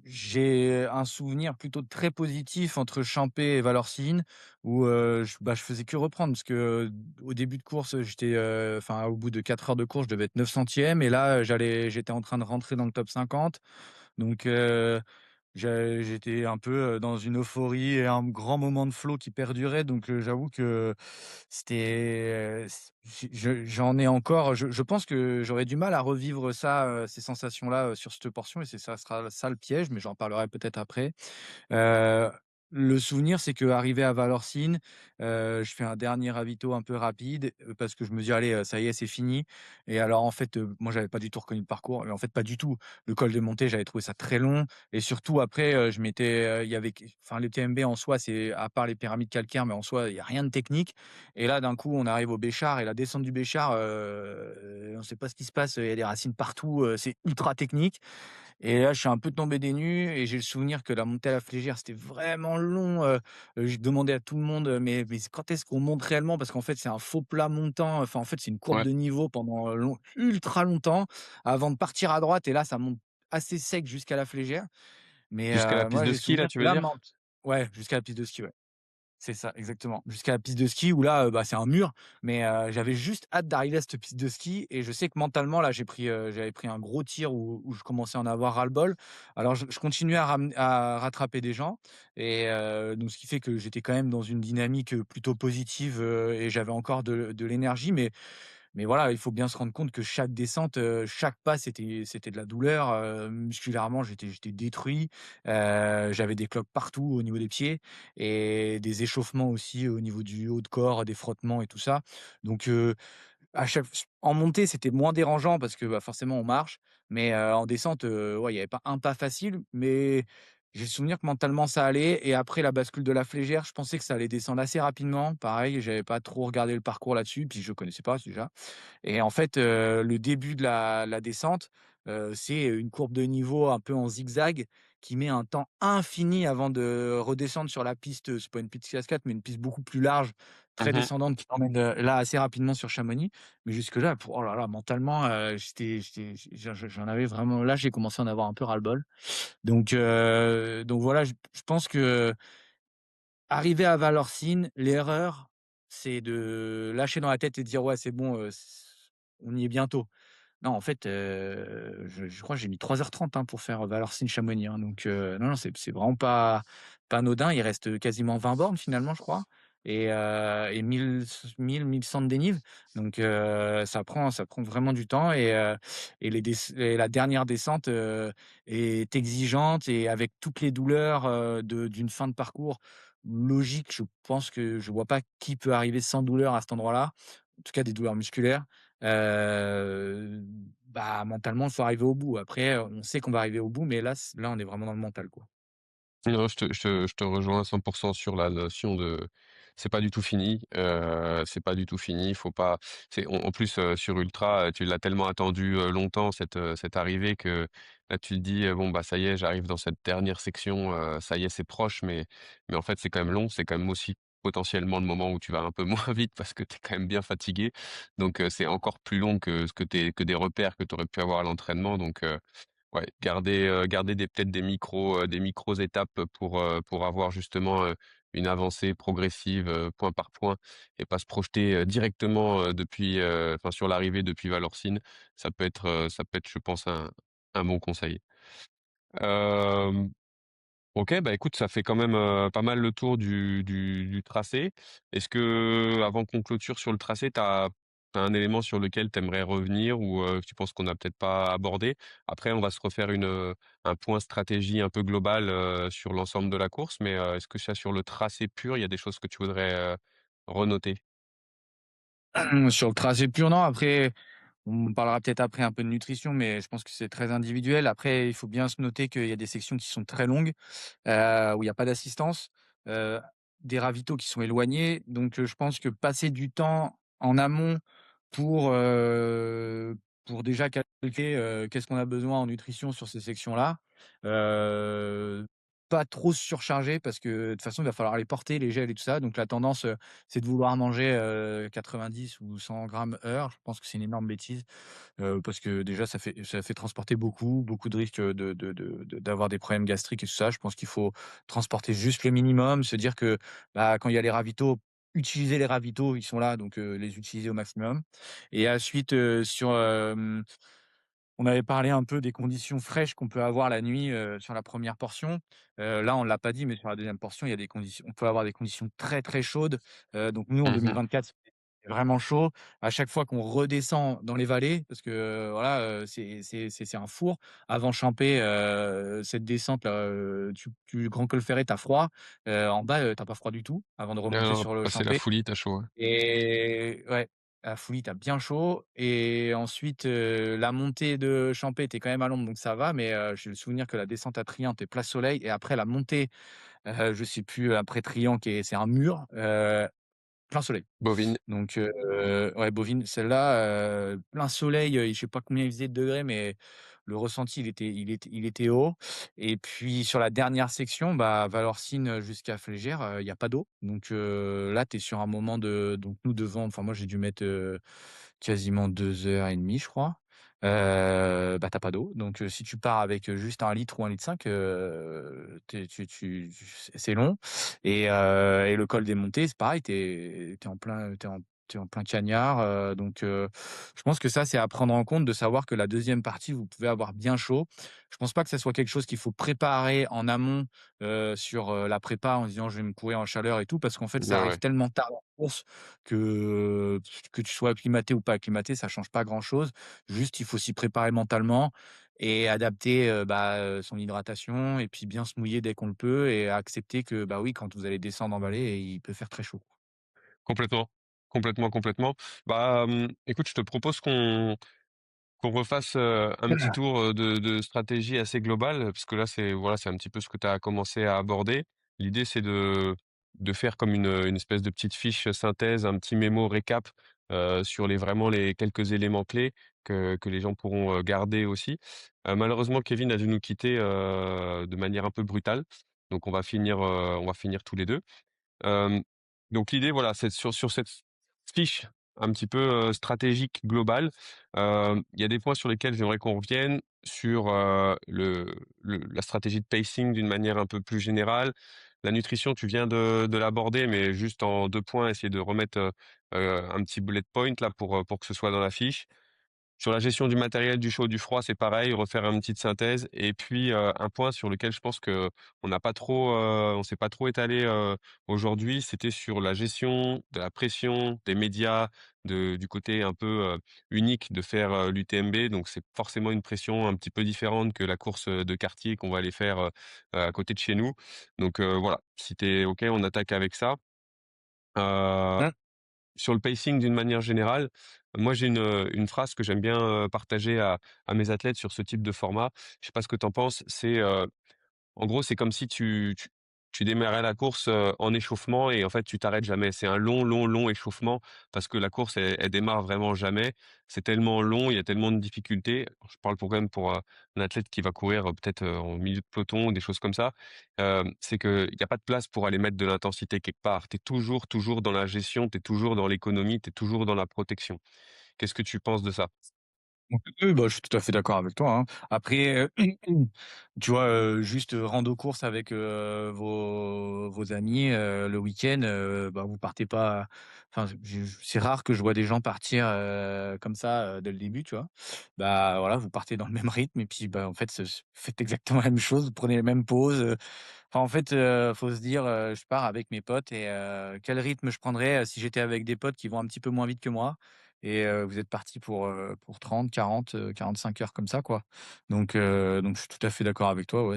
j'ai un souvenir plutôt très positif entre Champé et Valorcine où, je faisais que reprendre parce que, au début de course, enfin, au bout de 4 heures de course, je devais être 900e et là, j'étais en train de rentrer dans le top 50 donc j'étais un peu, dans une euphorie et un grand moment de flow qui perdurait donc j'avoue que c'était, j'en ai encore je pense que j'aurais du mal à revivre ça, ces sensations-là, sur cette portion et c'est ça sera ça le piège, mais j'en parlerai peut-être après. Heu, le souvenir, c'est qu'arrivé à Valorcine, je fais un dernier ravito un peu rapide, parce que je me dis: «Allez, ça y est, c'est fini» et alors en fait, moi j'avais pas du tout reconnu le parcours, mais en fait pas du tout. Le col de montée, j'avais trouvé ça très long et surtout après, il y avait enfin le TMB en soi, c'est à part les pyramides calcaires, mais en soi, il y a rien de technique et là d'un coup, on arrive au Béchar et la descente du Béchar, on sait pas ce qui se passe, il y a des racines partout, c'est ultra technique et là, je suis un peu tombé des nues et j'ai le souvenir que la montée à la Flégère, c'était vraiment long, je demandais à tout le monde, «Mais quand est-ce qu'on monte réellement?» parce qu'en fait, c'est un faux plat montant, enfin, en fait, c'est une courbe Ouais, de niveau pendant, ultra longtemps avant de partir à droite et là, ça monte assez sec jusqu'à la Flégère. Mais, jusqu'à la piste moi, de j'ai ski là, souvenir tu que veux la dire? mente ouais, jusqu'à la piste de ski, ouais. C'est ça, exactement. Jusqu'à la piste de ski où là, c'est un mur, mais j'avais juste hâte d'arriver à cette piste de ski et je sais que mentalement là, j'avais pris un gros tir où je commençais à en avoir ras-le-bol. Alors je continuais à rattraper des gens et donc ce qui fait que j'étais quand même dans une dynamique, plutôt positive, et j'avais encore de l'énergie mais voilà, il faut bien se rendre compte que chaque descente, chaque pas, c'était de la douleur, musculairement, j'étais détruit, j'avais des cloques partout au niveau des pieds et des échauffements aussi au niveau du haut de corps, des frottements et tout ça. Donc à chaque en montée, c'était moins dérangeant parce que, forcément on marche, mais en descente, ouais, il y avait pas un pas facile, mais j'ai le souvenir que mentalement ça allait et après la bascule de la Flégère, je pensais que ça allait descendre assez rapidement. Pareil, j'avais pas trop regardé le parcours là-dessus, puis je connaissais pas déjà. Et en fait, le début de la descente, c'est une courbe de niveau un peu en zigzag qui met un temps infini avant de redescendre sur la piste, c'est pas une piste cascade, mais une piste beaucoup plus large, très Mmh. descendante qui t'emmène, là assez rapidement sur Chamonix. Mais jusque-là, oh là là, mentalement, j'en avais vraiment là, j'ai commencé à en avoir un peu ras-le-bol. Donc voilà, je pense que arriver à Valorcine, l'erreur, c'est de lâcher dans la tête et de dire: «Ouais, c'est bon, on y est bientôt». Non, en fait, je crois que j'ai mis 3h30 hein, pour faire Valorcine-Chamonix, hein, donc non, non, c'est vraiment pas anodin. Il reste quasiment 20 bornes finalement, je crois et 1 100 de dénive, donc ça prend vraiment du temps et la dernière descente, est exigeante et avec toutes les douleurs, d'une fin de parcours logique. Je pense que je vois pas qui peut arriver sans douleur à cet endroit-là, en tout cas des douleurs musculaires. Mentalement, il faut arriver au bout. Après, on sait qu'on va arriver au bout, mais là, on est vraiment dans le mental, quoi. Non, je te rejoins à 100 sur la notion de c'est pas du tout fini, c'est pas du tout fini, il faut pas en plus, sur ultra, tu l'as tellement attendu, longtemps cette arrivée que là tu te dis: «Bon, bah, ça y est, j'arrive dans cette dernière section, ça y est, c'est proche», mais en fait, c'est quand même long, c'est quand même aussi potentiellement le moment où tu vas un peu moins vite parce que tu es quand même bien fatigué, donc c'est encore plus long que ce que des repères que tu aurais pu avoir à l'entraînement, donc ouais, garder des micros étapes pour avoir justement, une avancée progressive, point par point et pas se projeter, directement, enfin sur l'arrivée depuis Valorcine. Ça peut être je pense un bon conseil. Hem OK, bah, écoute, ça fait quand même, pas mal le tour du tracé. Est-ce que, avant qu'on clôture sur le tracé, tu as un élément sur lequel tu aimerais revenir ou, tu penses qu'on n'a peut-être pas abordé? Après, on va se refaire un point stratégie un peu global, sur l'ensemble de la course, mais, est-ce que ça, sur le tracé pur, il y a des choses que tu voudrais, renoter? Sur le tracé pur, non, après, on parlera peut-être après un peu de nutrition, mais je pense que c'est très individuel. Après, il faut bien se noter qu'il y a des sections qui sont très longues, où il y a pas d'assistance, heu, des ravitaux qui sont éloignés. Donc, je pense que passer du temps en amont pour, heu, pour déjà calquer, qu'est-ce qu'on a besoin en nutrition sur ces sections-là, heu, pas trop se surcharger parce que de toute façon, il va falloir les porter, les gels et tout ça. Donc la tendance, c'est de vouloir manger, 90 ou 100 grammes heure. Je pense que c'est une énorme bêtise, parce que déjà ça fait transporter beaucoup de risques, d'avoir des problèmes gastriques et tout ça. Je pense qu'il faut transporter juste le minimum, se dire que, bah, quand il y a les ravitaux, utiliser les ravitaux, ils sont là, donc les utiliser au maximum. Et ensuite, on avait parlé un peu des conditions fraîches qu'on peut avoir la nuit, sur la première portion. Là, on l'a pas dit, mais sur la deuxième portion, il y a des conditions on peut avoir des conditions très, très chaudes. Donc nous, en Mmh. 2024, c'était vraiment chaud. À chaque fois qu'on redescend dans les vallées, parce que, voilà, c'est un four. Avant Champé, cette descente-là, tu Grand Col Ferret, tu froid. En bas, tu pas froid du tout avant de Ah remonter non, sur le passer la Champé. Foulie, tu chaud, ouais. Et ouais, à Fouilly, tu bien chaud et ensuite, la montée de Champé, tu quand même à l'ombre donc ça va, mais j'ai le souvenir que la descente à Trient, tu plein soleil et après la montée, je sais plus, après Trient qui est c'est un mur, plein soleil. Bovine. Donc ouais, Bovine, celle-là, plein soleil, je sais pas combien il faisait de degrés, mais le ressenti, il était haut. Et puis sur la dernière section, bah, Valorcine, jusqu'à Flégère, il y a pas d'eau. Donc là, tu es sur un moment de donc nous devant enfin moi j'ai dû mettre, quasiment 2 heures et demie, je crois. Bah, tu pas d'eau. Donc si tu pars avec, juste 1 litre ou 1,5 litre, tu c'est long. Et le col des montées, c'est pareil, t'es en plein cagnard, donc je pense que ça, c'est à prendre en compte de savoir que la deuxième partie, vous pouvez avoir bien chaud. Je pense pas que ça soit quelque chose qu'il faut préparer en amont, sur, la prépa en se disant: «Je vais me courir en chaleur et tout», parce qu'en fait, ça Ouais, arrive ouais, tellement tard dans la course que tu sois acclimaté ou pas acclimaté, ça change pas grand chose. Juste, il faut s'y préparer mentalement et adapter, bah, son hydratation et puis bien se mouiller dès qu'on le peut et accepter que, bah, oui, quand vous allez descendre en vallée, il peut faire très chaud. complètement. Complètement, complètement. Bah, écoute, je te propose qu'on refasse, un petit tour, de stratégie assez globale, parce que là, c'est voilà, c'est un petit peu ce que tu as commencé à aborder. L'idée, c'est de faire comme une espèce de petite fiche synthèse, un petit mémo récap, sur les quelques éléments clés que les gens pourront, garder aussi. Malheureusement, Kevin a dû nous quitter, de manière un peu brutale, donc on va finir tous les 2. Hem, donc l'idée, voilà, c'est sur cette fiche un petit peu, stratégique globale, il y a des points sur lesquels j'aimerais qu'on revienne sur, la stratégie de pacing d'une manière un peu plus générale. La nutrition, tu viens de l'aborder, mais juste en 2 points, essayer de remettre, un petit bullet point là pour que ce soit dans la fiche. Sur la gestion du matériel, du chaud, du froid, c'est pareil, refaire une petite synthèse et puis, un point sur lequel je pense qu'on n'a pas trop, on s'est pas trop étalé, aujourd'hui, c'était sur la gestion de la pression, des médias, du côté un peu, unique de faire, l'UTMB. Donc c'est forcément une pression un petit peu différente que la course, de quartier qu'on va aller faire, à côté de chez nous. Donc, voilà, si tu es OK, on attaque avec ça. Heu Mmh. Sur le pacing d'une manière générale, moi j'ai une phrase que j'aime bien, partager à mes athlètes sur ce type de format. Je sais pas ce que tu en penses, c'est, en gros, c'est comme si tu démarrais la course, en échauffement et en fait, tu t'arrêtes jamais. C'est un long, long, long échauffement parce que la course, elle démarre vraiment jamais. C'est tellement long, il y a tellement de difficultés. Je parle pour quand même pour, un athlète qui va courir, peut-être, en milieu de peloton ou des choses comme ça. C'est qu'il y a pas de place pour aller mettre de l'intensité quelque part. Tu es toujours, toujours dans la gestion, tu es toujours dans l'économie, tu es toujours dans la protection. Qu'est-ce que tu penses de ça? Oui, bah, je suis tout à fait d'accord avec toi, hein. Après, tu vois, juste, rando course avec, vos amis, le week-end, bah, vous partez pas enfin, c'est rare que je vois des gens partir, comme ça, dès le début, tu vois? Bah, voilà, vous partez dans le même rythme et puis, bah, en fait, faites exactement la même chose, vous prenez les mêmes pauses, enfin, en fait, faut se dire, je pars avec mes potes et quel rythme je prendrais, si j'étais avec des potes qui vont un petit peu moins vite que moi et vous êtes partis pour 30, 40, 45 heures comme ça, quoi. Donc je suis tout à fait d'accord avec toi, ouais,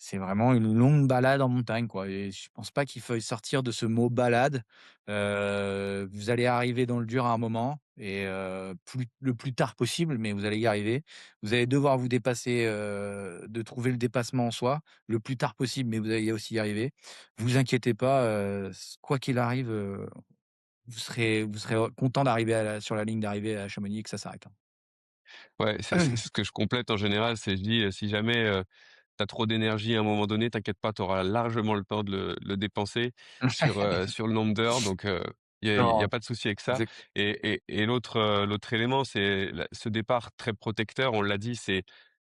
c'est vraiment une longue balade en montagne, quoi et je pense pas qu'il faille sortir de ce mot balade. Vous allez arriver dans le dur à un moment et le plus tard possible, mais vous allez y arriver. Vous allez devoir vous dépasser, de trouver le dépassement en soi, le plus tard possible, mais vous allez aussi y arriver. Vous inquiétez pas, quoi qu'il arrive, vous serez content d'arriver sur la ligne d'arrivée à Chamonix et que ça s'arrête, hein. Ouais, c'est ce que je complète en général, c'est je dis, si jamais, tu as trop d'énergie à un moment donné, t'inquiète pas, tu auras largement le temps de le dépenser sur le nombre d'heures, donc il y a Non, pas de souci avec ça. exact Et l'autre élément, c'est ce départ très protecteur, on l'a dit,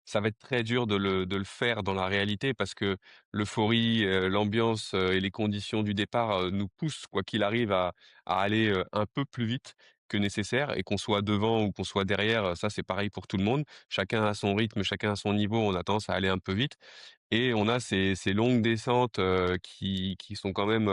ça va être très dur de le faire dans la réalité parce que l'euphorie, l'ambiance, et les conditions du départ, nous poussent, quoi qu'il arrive, à aller, un peu plus vite que nécessaire, et qu'on soit devant ou qu'on soit derrière, ça c'est pareil pour tout le monde. Chacun a son rythme, chacun a son niveau, on a tendance à aller un peu vite. Et on a ces longues descentes, qui sont quand même,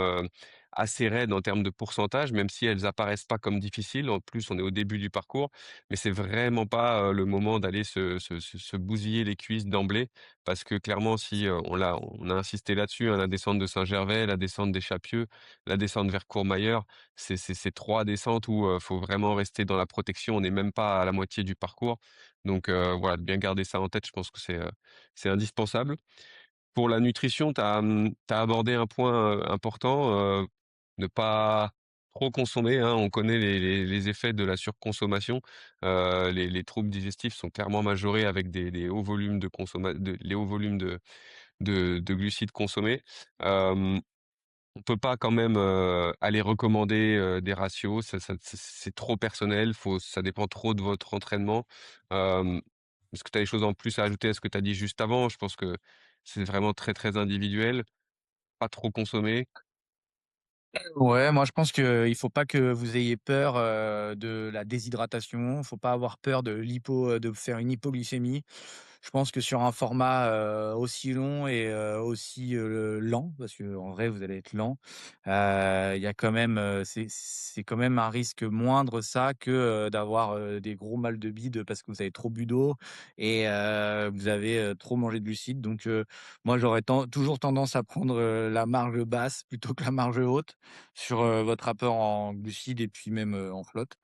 assez raides en termes de pourcentage, même si elles apparaissent pas comme difficiles. En plus, on est au début du parcours, mais c'est vraiment pas, le moment d'aller se bousiller les cuisses d'emblée, parce que clairement si, on a insisté là-dessus, hein, la descente de Saint-Gervais, la descente des Chapieux, la descente vers Courmayeur, c'est 3 descentes où, faut vraiment rester dans la protection. On n'est même pas à la moitié du parcours, donc voilà, de bien garder ça en tête, je pense que c'est indispensable. Pour la nutrition, tu as, abordé un point, important, ne pas trop consommer, hein. On connaît les effets de la surconsommation. Les troubles digestifs sont clairement majorés avec des hauts volumes les hauts volumes de glucides consommés. On peut pas quand même, aller recommander, des ratios, c'est trop personnel, ça dépend trop de votre entraînement. Hem, Est-ce que tu as des choses en plus à ajouter à ce que tu as dit juste avant? Je pense que c'est vraiment très, très individuel, pas trop consommer. Ouais, moi je pense qu'il faut pas que vous ayez peur, de la déshydratation. Faut pas avoir peur de faire une hypoglycémie. Je pense que sur un format, aussi long et aussi, lent, parce que en vrai vous allez être lent, il y a quand même, c'est quand même un risque moindre ça que, d'avoir, des gros mal de bide parce que vous avez trop bu d'eau et vous avez, trop mangé de glucides. Donc moi j'aurais toujours tendance à prendre, la marge basse plutôt que la marge haute sur, votre apport en glucides et puis même, en flotte.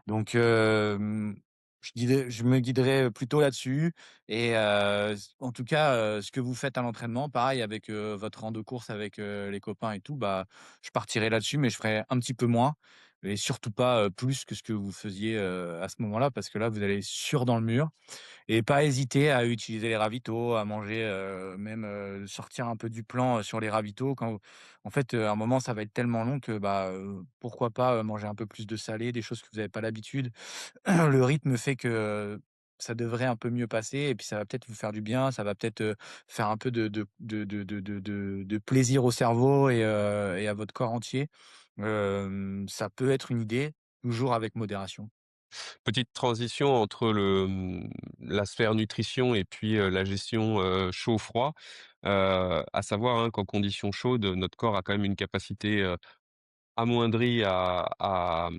Donc je me guiderais plutôt là-dessus et en tout cas, ce que vous faites à l'entraînement, pareil avec, votre rang de course avec, les copains et tout, bah, je partirais là-dessus, mais je ferais un petit peu moins et surtout pas, plus que ce que vous faisiez, à ce moment-là, parce que là, vous allez sûr dans le mur. Et pas hésiter à utiliser les ravitaux, à manger, même, sortir un peu du plan, sur les ravitaux quand en fait, à un moment, ça va être tellement long que, bah, pourquoi pas, manger un peu plus de salé, des choses que vous avez pas l'habitude. Le rythme fait que ça devrait un peu mieux passer et puis ça va peut-être vous faire du bien, ça va peut-être, faire un peu de plaisir au cerveau et à votre corps entier. Ça peut être une idée, toujours avec modération. Petite transition entre la sphère nutrition et puis, la gestion, chaud-froid. À savoir, hein, qu'en conditions chaudes, notre corps a quand même une capacité, amoindrie à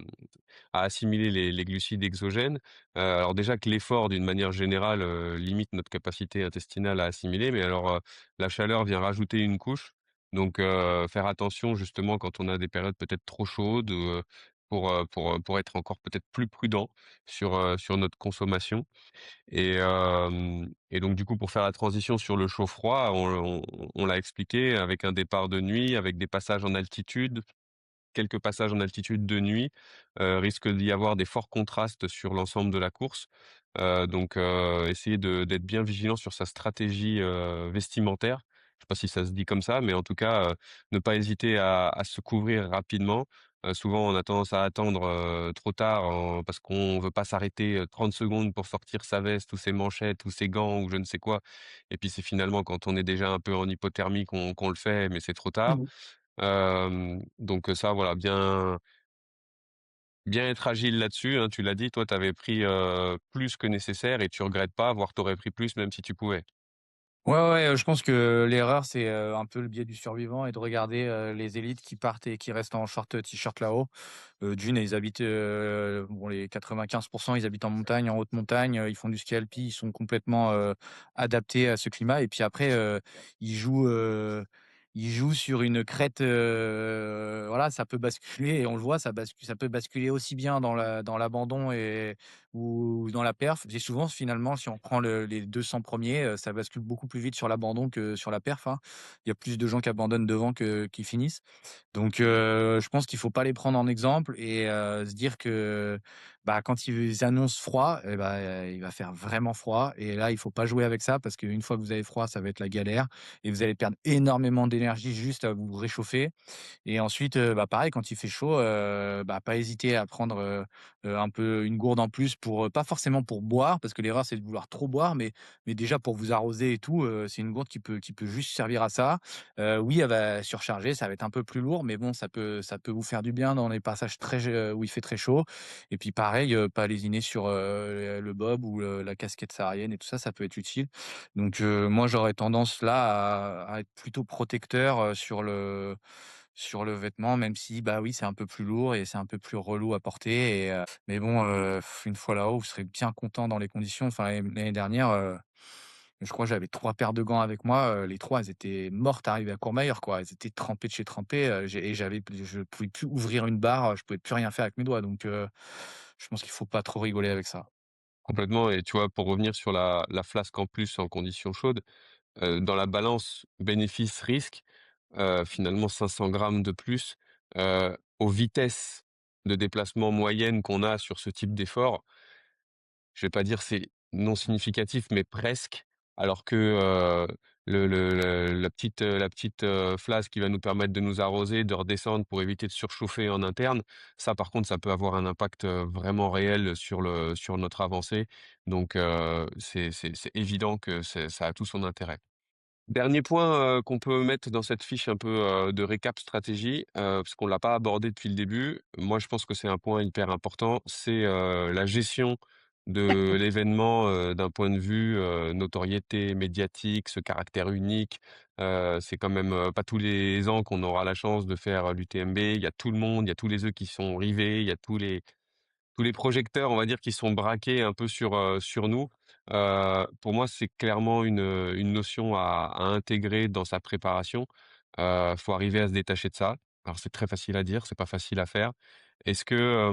assimiler les glucides exogènes. Alors déjà que l'effort d'une manière générale, limite notre capacité intestinale à assimiler, mais alors, la chaleur vient rajouter une couche. Donc, faire attention justement quand on a des périodes peut-être trop chaudes, pour être encore peut-être plus prudent sur notre consommation. Et donc du coup, pour faire la transition sur le chaud-froid, on l'a expliqué avec un départ de nuit, avec des passages en altitude, quelques passages en altitude de nuit, risque d'y avoir des forts contrastes sur l'ensemble de la course. Donc essayer d'être bien vigilant sur sa stratégie, vestimentaire. Je sais pas si ça se dit comme ça, mais en tout cas, ne pas hésiter à se couvrir rapidement. Souvent on a tendance à attendre, trop tard parce qu'on veut pas s'arrêter, 30 secondes pour sortir sa veste ou ses manchettes ou ses gants ou je ne sais quoi, et puis c'est finalement quand on est déjà un peu en hypothermie qu'on le fait, mais c'est trop tard. Donc ça voilà, bien être agile là-dessus, hein. Tu l'as dit, toi, tu avais pris, plus que nécessaire et tu regrettes pas, voire tu aurais pris plus même si tu pouvais. Ouais, ouais, je pense que l'erreur, c'est, un peu le biais du survivant et de regarder, les élites qui partent et qui restent en short, t-shirt là-haut. D'une, ils habitent, bon les 95 ils habitent en montagne, en haute montagne, ils font du ski alpi, ils sont complètement, adaptés à ce climat et puis après, ils jouent, heu, ils jouent sur une crête, voilà, ça peut basculer et on le voit, ça peut basculer aussi bien dans l'abandon et ou dans la perf. Et souvent, finalement, si on prend les 200 premiers, ça bascule beaucoup plus vite sur l'abandon que sur la perf, hein. Il y a plus de gens qui abandonnent devant que qui finissent. Donc je pense qu'il faut pas les prendre en exemple et se dire que, bah, quand ils annoncent froid et bah, il va faire vraiment froid et là, il faut pas jouer avec ça parce qu'une fois que vous avez froid, ça va être la galère et vous allez perdre énormément d'énergie juste à vous réchauffer. Et ensuite, bah, pareil quand il fait chaud, bah, pas hésiter à prendre, un peu une gourde en plus pour, pas forcément pour boire parce que l'erreur c'est de vouloir trop boire, mais déjà pour vous arroser et tout, c'est une gourde qui peut juste servir à ça. Oui, elle va surcharger, ça va être un peu plus lourd, mais bon ça peut vous faire du bien dans les passages où il fait très chaud et puis pareil, pas lésiner sur, le bob ou la casquette saharienne et tout ça, ça peut être utile. Donc moi j'aurais tendance là à être plutôt protecteur, sur le vêtement, même si, bah, oui, c'est un peu plus lourd et c'est un peu plus relou à porter mais bon, une fois là-haut, vous serez bien content dans les conditions. Enfin, l'année dernière, je crois que j'avais 3 paires de gants avec moi, les 3 elles étaient mortes arrivées à Courmayeur, quoi. Elles étaient trempées de chez trempées, je pouvais plus ouvrir une barre, je pouvais plus rien faire avec mes doigts donc je pense qu'il faut pas trop rigoler avec ça. Complètement. Et tu vois, pour revenir sur la flasque en plus en conditions chaudes, dans la balance bénéfice-risque, finalement 500 grammes de plus, aux vitesses de déplacement moyennes qu'on a sur ce type d'effort, je vais pas dire c'est non significatif, mais presque. Alors que, la petite flasque qui va nous permettre de nous arroser, de redescendre pour éviter de surchauffer en interne, ça par contre, ça peut avoir un impact, vraiment réel sur notre avancée. Donc, c'est évident que ça a tout son intérêt. Dernier point, qu'on peut mettre dans cette fiche un peu, de récap stratégie, parce qu'on l'a pas abordé depuis le début. Moi, je pense que c'est un point hyper important, c'est, la gestion de l'événement, d'un point de vue, notoriété médiatique, ce caractère unique. C'est quand même, pas tous les ans qu'on aura la chance de faire l'UTMB. Il y a tout le monde, il y a tous les œufs qui sont rivés, il y a tous les projecteurs, on va dire, qui sont braqués un peu sur nous. Pour moi, c'est clairement une notion à intégrer dans sa préparation. Faut arriver à se détacher de ça. Alors c'est très facile à dire, c'est pas facile à faire. Est-ce que,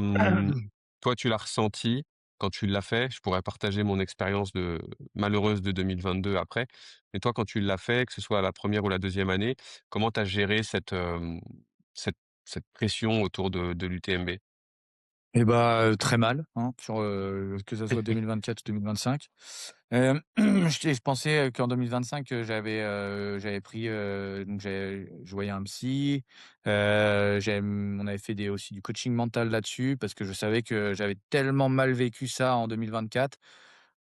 toi, tu l'as ressenti quand tu l'as fait? Je pourrais partager mon expérience malheureuse de 2022 après. Mais toi, quand tu l'as fait, que ce soit la première ou la deuxième année, comment tu as géré cette cette pression autour de l'UTMB? Et bah, très mal, hein, que ça soit 2024 ou 2025. Je pensais, qu'en 2025, j'avais pris, donc je voyais un psy, on avait fait aussi du coaching mental là-dessus parce que je savais que j'avais tellement mal vécu ça en 2024,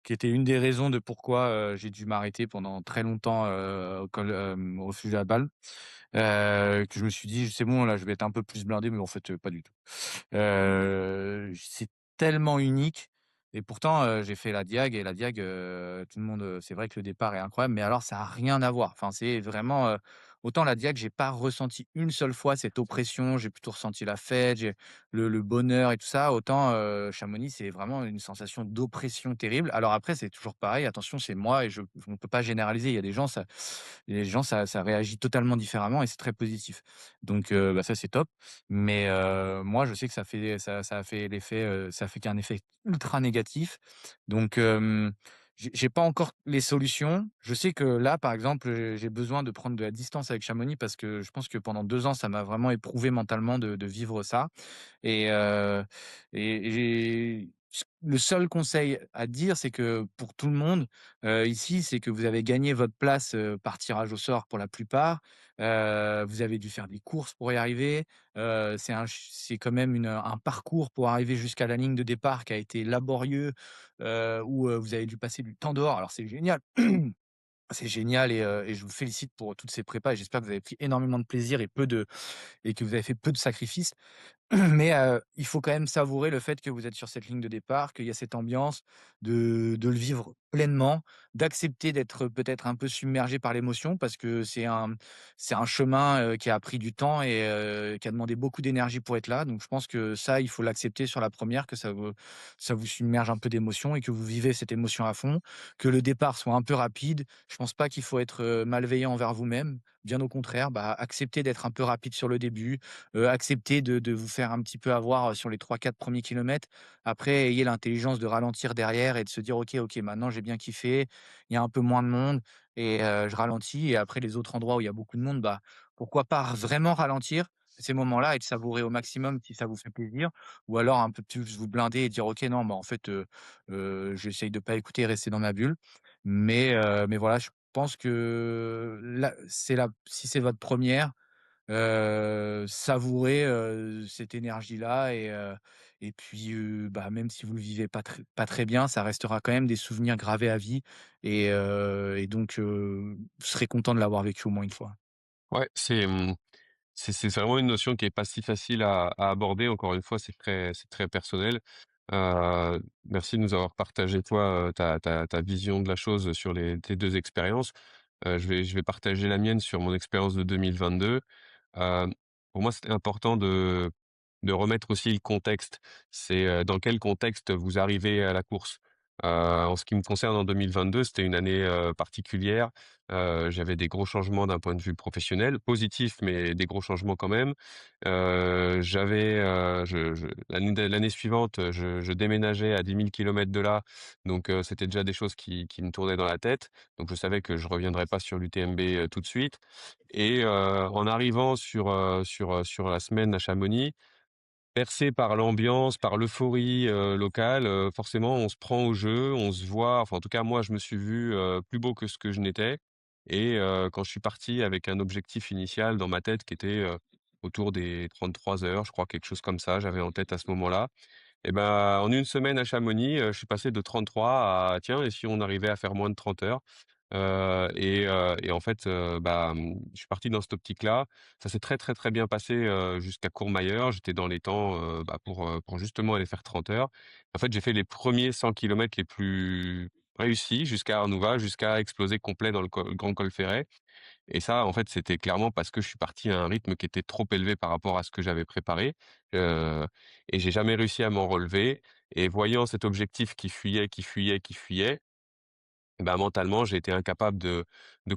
qui était une des raisons de pourquoi, j'ai dû m'arrêter pendant très longtemps, au refuge à Bâle, que je me suis dit: «C'est bon là, je vais être un peu plus blindé», mais en fait, pas du tout. C'est tellement unique et pourtant, j'ai fait la Diag et la Diag, tout le monde, c'est vrai que le départ est incroyable, mais alors ça a rien à voir. Enfin, c'est vraiment, autant la Diag, j'ai pas ressenti une seule fois cette oppression, j'ai plutôt ressenti la fête, j'ai le bonheur et tout ça. Autant, Chamonix, c'est vraiment une sensation d'oppression terrible. Alors après, c'est toujours pareil, attention, c'est moi et on peut pas généraliser. Il y a des gens, ça réagit totalement différemment et c'est très positif. Donc, bah, ça, c'est top. Mais moi, je sais que ça a fait l'effet, ça a fait qu'un effet ultra négatif. Donc j'ai pas encore les solutions. Je sais que là, par exemple, j'ai besoin de prendre de la distance avec Chamonix parce que je pense que pendant 2 ans, ça m'a vraiment éprouvé mentalement de vivre ça et le seul conseil à dire, c'est que pour tout le monde, ici, c'est que vous avez gagné votre place, par tirage au sort pour la plupart. Vous avez dû faire des courses pour y arriver. C'est quand même un parcours pour arriver jusqu'à la ligne de départ qui a été laborieux, où, vous avez dû passer du temps dehors. Alors c'est génial, c'est génial et je vous félicite pour toutes ces prépas et j'espère que vous avez pris énormément de plaisir et que vous avez fait peu de sacrifices. Mais il faut quand même savourer le fait que vous êtes sur cette ligne de départ, qu'il y a cette ambiance, de le vivre pleinement, d'accepter d'être peut-être un peu submergé par l'émotion parce que c'est un chemin, qui a pris du temps et qui a demandé beaucoup d'énergie pour être là. Donc je pense que ça, il faut l'accepter sur la première, que ça vous submerge un peu d'émotions et que vous vivez cette émotion à fond, que le départ soit un peu rapide. Je pense pas qu'il faut être, malveillant envers vous-même. Bien au contraire, bah, accepter d'être un peu rapide sur le début, accepter de vous faire un petit peu avoir, sur les 3-4 premiers kilomètres. Après, ayez l'intelligence de ralentir derrière et de se dire: «OK, OK, maintenant j'ai bien kiffé, il y a un peu moins de monde et je ralentis» et après les autres endroits où il y a beaucoup de monde, bah, pourquoi pas vraiment ralentir, ces moments-là et de savourer au maximum si ça vous fait plaisir ou alors un peu plus vous blinder et dire: «OK, non, bah, en fait, j'essaye de pas écouter et rester dans ma bulle». Mais voilà, je pense que là, c'est la si c'est votre première. Savourer, cette énergie-là et puis, bah, même si vous le vivez pas très bien, ça restera quand même des souvenirs gravés à vie et donc, vous serez content de l'avoir vécu au moins une fois. Ouais, c'est vraiment une notion qui est pas si facile à aborder. Encore une fois, c'est très personnel. Merci de nous avoir partagé toi, ta vision de la chose sur tes 2 expériences. Je vais partager la mienne sur mon expérience de 2022. Heu, pour moi, c'était important de remettre aussi le contexte. C'est, dans quel contexte vous arrivez à la course. En ce qui me concerne, en 2022, c'était une année, particulière. J'avais des gros changements d'un point de vue professionnel, positifs, mais des gros changements quand même. J'avais, je l'année suivante, je déménageais à 10 000 kilomètres de là, donc c'était déjà des choses qui me tournaient dans la tête. Donc je savais que je reviendrais pas sur l'UTMB, tout de suite et en arrivant sur la semaine à Chamonix, bercé par l'ambiance, par l'euphorie, locale, forcément on se prend au jeu, on se voit enfin en tout cas moi je me suis vu, plus beau que ce que je n'étais et quand je suis parti avec un objectif initial dans ma tête qui était, autour des 33 heures, je crois quelque chose comme ça, j'avais en tête à ce moment-là et ben, en une semaine à Chamonix, je suis passé de 33 à tiens et si on arrivait à faire moins de 30 heures? Et en fait, je suis parti dans cette optique-là. Ça s'est très, très, très bien passé, jusqu'à Courmayeur. J'étais dans les temps, pour justement aller faire 30 heures. En fait, j'ai fait les premiers 100 kilomètres les plus réussis jusqu'à Arnouva, jusqu'à exploser complet dans le grand col Ferret et ça, en fait, c'était clairement parce que je suis parti à un rythme qui était trop élevé par rapport à ce que j'avais préparé, heu et j'ai jamais réussi à m'en relever et voyant cet objectif qui fuyait, qui fuyait, qui fuyait, bah, mentalement, j'ai été incapable de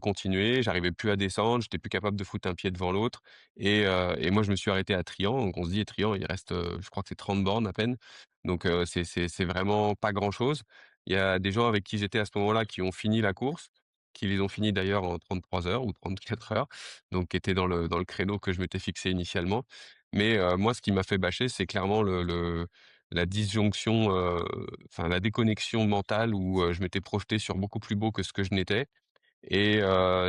continuer, j'arrivais plus à descendre, j'étais plus capable de foutre un pied devant l'autre et moi je me suis arrêté à Trian, donc on se dit Trian il reste, je crois que c'est 30 bornes à peine, donc c'est vraiment pas grand-chose. Il y a des gens avec qui j'étais à ce moment-là qui ont fini la course, qui les ont fini d'ailleurs en 33 heures ou 34 heures, donc qui étaient dans le créneau que je m'étais fixé initialement. Mais moi ce qui m'a fait bâcher, c'est clairement la disjonction, enfin la déconnexion mentale où, je m'étais projeté sur beaucoup plus beau que ce que je n'étais et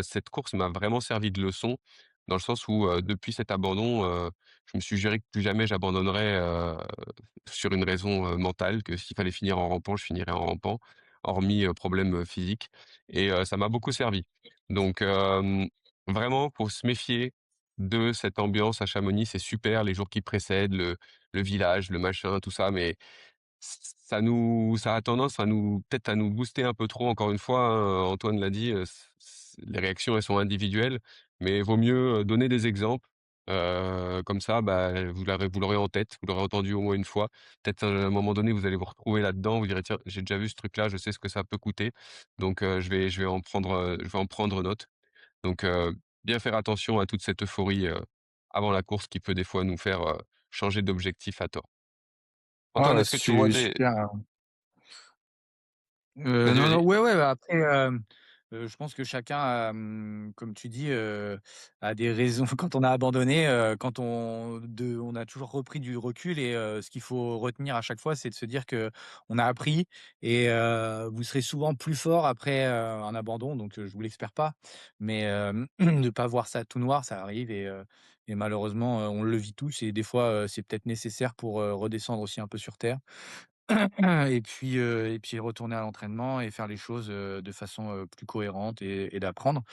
cette course m'a vraiment servi de leçon, dans le sens où, depuis cet abandon, je me suis juré que plus jamais j'abandonnerais, sur une raison, mentale, que s'il fallait finir en rampant, je finirais en rampant, hormis, problème, physique et ça m'a beaucoup servi. Donc vraiment, faut se méfier de cette ambiance à Chamonix. C'est super les jours qui précèdent, le village, le machin, tout ça, mais ça a tendance à nous peut-être à nous booster un peu trop encore une fois, hein, Antoine l'a dit, les réactions elles sont individuelles, mais vaut mieux, donner des exemples, comme ça, bah, vous l'aurez en tête, vous l'aurez entendu au moins une fois. Peut-être à un moment donné, vous allez vous retrouver là-dedans, vous direz: «Tiens, j'ai déjà vu ce truc-là, je sais ce que ça peut coûter, donc je vais en prendre note». Donc bien faire attention à toute cette euphorie, avant la course qui peut des fois nous faire, changer d'objectif à tort. Ouais, Antoine, est-ce que tu vois des super. vas-y, Non, non, vas-y. ouais, ouais, bah, après, je pense que chacun a, comme tu dis, a des raisons quand on a abandonné, quand on a toujours repris du recul et ce qu'il faut retenir à chaque fois, c'est de se dire que on a appris et vous serez souvent plus fort après, un abandon donc je vous l'espère pas. Mais ne pas voir ça tout noir, ça arrive et malheureusement, on le vit tous et des fois, c'est peut-être nécessaire pour, redescendre aussi un peu sur terre. Et puis retourner à l'entraînement et faire les choses, de façon, plus cohérente et d'apprendre.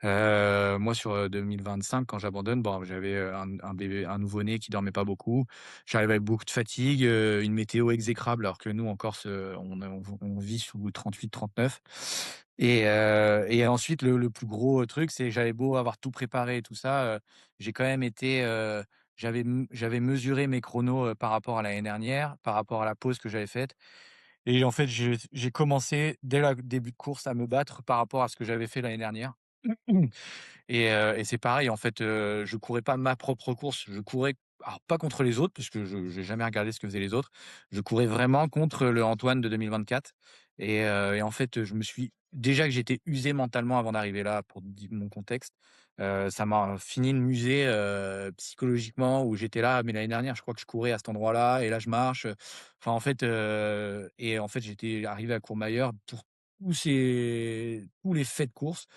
Moi sur, 2025 quand j'abandonne, bon j'avais, un bébé, un nouveau-né qui dormait pas beaucoup. J'arrive avec beaucoup de fatigue, une météo exécrable alors que nous en Corse, on vit sous 38-39 et ensuite le plus gros truc, c'est que j'avais beau avoir tout préparé et tout ça, j'ai quand même été, j'avais mesuré mes chronos, par rapport à l'année dernière, par rapport à la pause que j'avais faite et en fait j'ai commencé dès le début de course à me battre par rapport à ce que j'avais fait l'année dernière. Et c'est pareil en fait, je courais pas ma propre course, je courais alors pas contre les autres parce que je j'ai jamais regardé ce que faisaient les autres. Je courais vraiment contre le Antoine de 2024 et en fait, je me suis déjà que j'étais usé mentalement avant d'arriver là, pour di mon contexte, ça m'a fini de m'user, psychologiquement où j'étais là: «Mais l'année dernière, je crois que je courais à cet endroit-là et là je marche», enfin en fait, j'étais arrivé à Courmayeur pour tous les faits de course.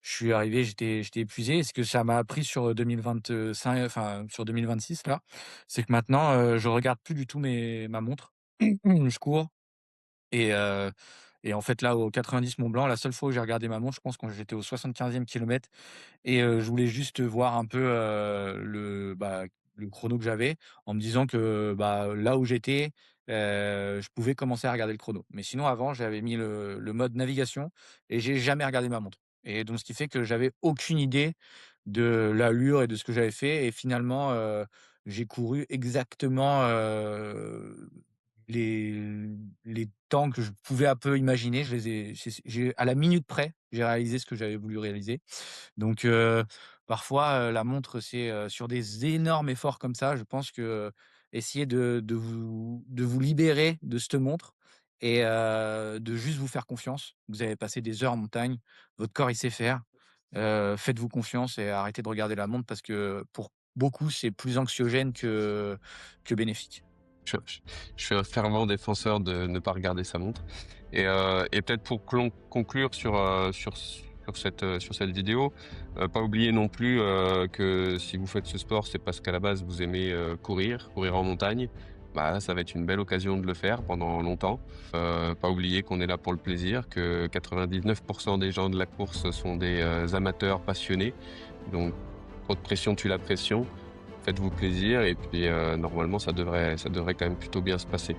Je suis arrivé, j'étais épuisé et ce que ça m'a appris sur, 2025, enfin sur 2026 là, c'est que maintenant, je regarde plus du tout ma montre. Je cours et en fait, là, au 90 Mont Blanc, la seule fois où j'ai regardé ma montre, je pense quand j'étais au 75e kilomètre et je voulais juste voir un peu, le chrono que j'avais en me disant que, bah, là où j'étais, je pouvais commencer à regarder le chrono. Mais sinon avant, j'avais mis le mode navigation et j'ai jamais regardé ma montre et donc ce qui fait que j'avais aucune idée de l'allure et de ce que j'avais fait et finalement, j'ai couru exactement, les les temps que je pouvais un peu imaginer. Je les ai j'ai à la minute près, j'ai réalisé ce que j'avais voulu réaliser. Donc parfois, la montre, c'est, sur des énormes efforts comme ça, je pense que essayer de vous libérer de cette montre et de juste vous faire confiance. Vous avez passé des heures en montagne, votre corps, il sait faire. Faites-vous confiance et arrêtez de regarder la montre parce que pour beaucoup, c'est plus anxiogène que bénéfique. Je je suis un fervent défenseur de ne pas regarder sa montre et peut-être pour conclure sur cette vidéo, pas oublier non plus, que si vous faites ce sport, c'est parce qu'à la base vous aimez, courir en montagne. Bah, ça va être une belle occasion de le faire pendant longtemps. Pas oublier qu'on est là pour le plaisir, que 99 des gens de la course sont des, amateurs passionnés. Donc trop de pression tue la pression. Faites-vous plaisir et puis, normalement ça devrait quand même plutôt bien se passer.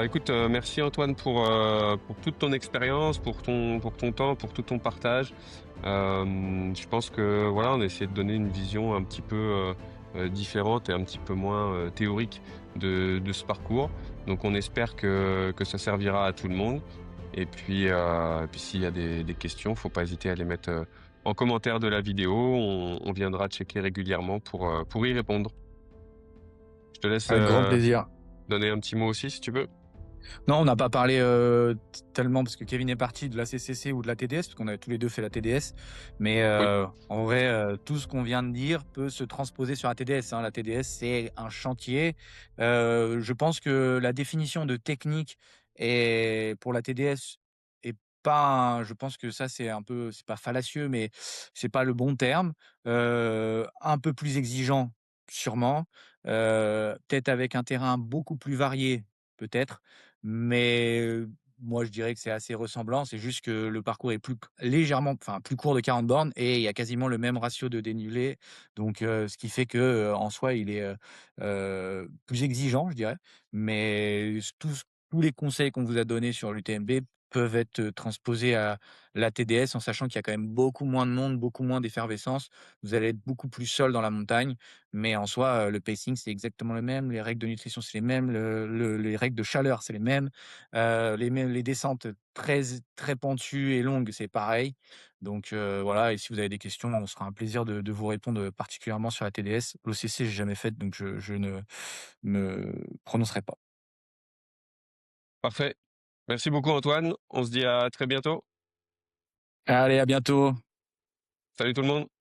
Écoute, merci Antoine pour toute ton expérience, pour ton temps, pour tout ton partage. Je pense que voilà, on a essayé de donner une vision un petit peu, différente et un petit peu moins, théorique de ce parcours. Donc on espère que ça servira à tout le monde et puis s'il y a des questions, faut pas hésiter à les mettre, en commentaire de la vidéo. On viendra checker régulièrement pour y répondre. Je te laisse, Avec grand plaisir. donner un petit mot aussi si tu veux. Non, on n'a pas parlé, tellement parce que Kevin est parti de la CCC ou de la TDS, parce qu'on avait tous les 2 fait la TDS. Mais, Oui. en vrai, tout ce qu'on vient de dire peut se transposer sur la TDS, hein. La TDS, c'est un chantier. Je pense que la définition de technique est pour la TDS est pas je pense que ça, c'est pas fallacieux, mais c'est pas le bon terme. Un peu plus exigeant, sûrement. Peut-être avec un terrain beaucoup plus varié, peut-être. Mais, moi je dirais que c'est assez ressemblant, c'est juste que le parcours est légèrement enfin plus court de 40 bornes et il y a quasiment le même ratio de dénivelé. Donc, ce qui fait que, en soi il est, plus exigeant je dirais. Mais tous les conseils qu'on vous a donnés sur l'UTMB peuvent être, transposées à la TDS en sachant qu'il y a quand même beaucoup moins de monde, beaucoup moins d'effervescence. Vous allez être beaucoup plus seul dans la montagne, mais en soi, le pacing, c'est exactement le même, les règles de nutrition, c'est les mêmes, les règles de chaleur, c'est les descentes très pentues et longues, c'est pareil. Donc voilà, et si vous avez des questions, on sera un plaisir de vous répondre, particulièrement sur la TDS. L'OCC, j'ai jamais fait, donc je ne me prononcerai pas. Parfait. Merci beaucoup Antoine. On se dit à très bientôt. Allez, à bientôt. Salut tout le monde.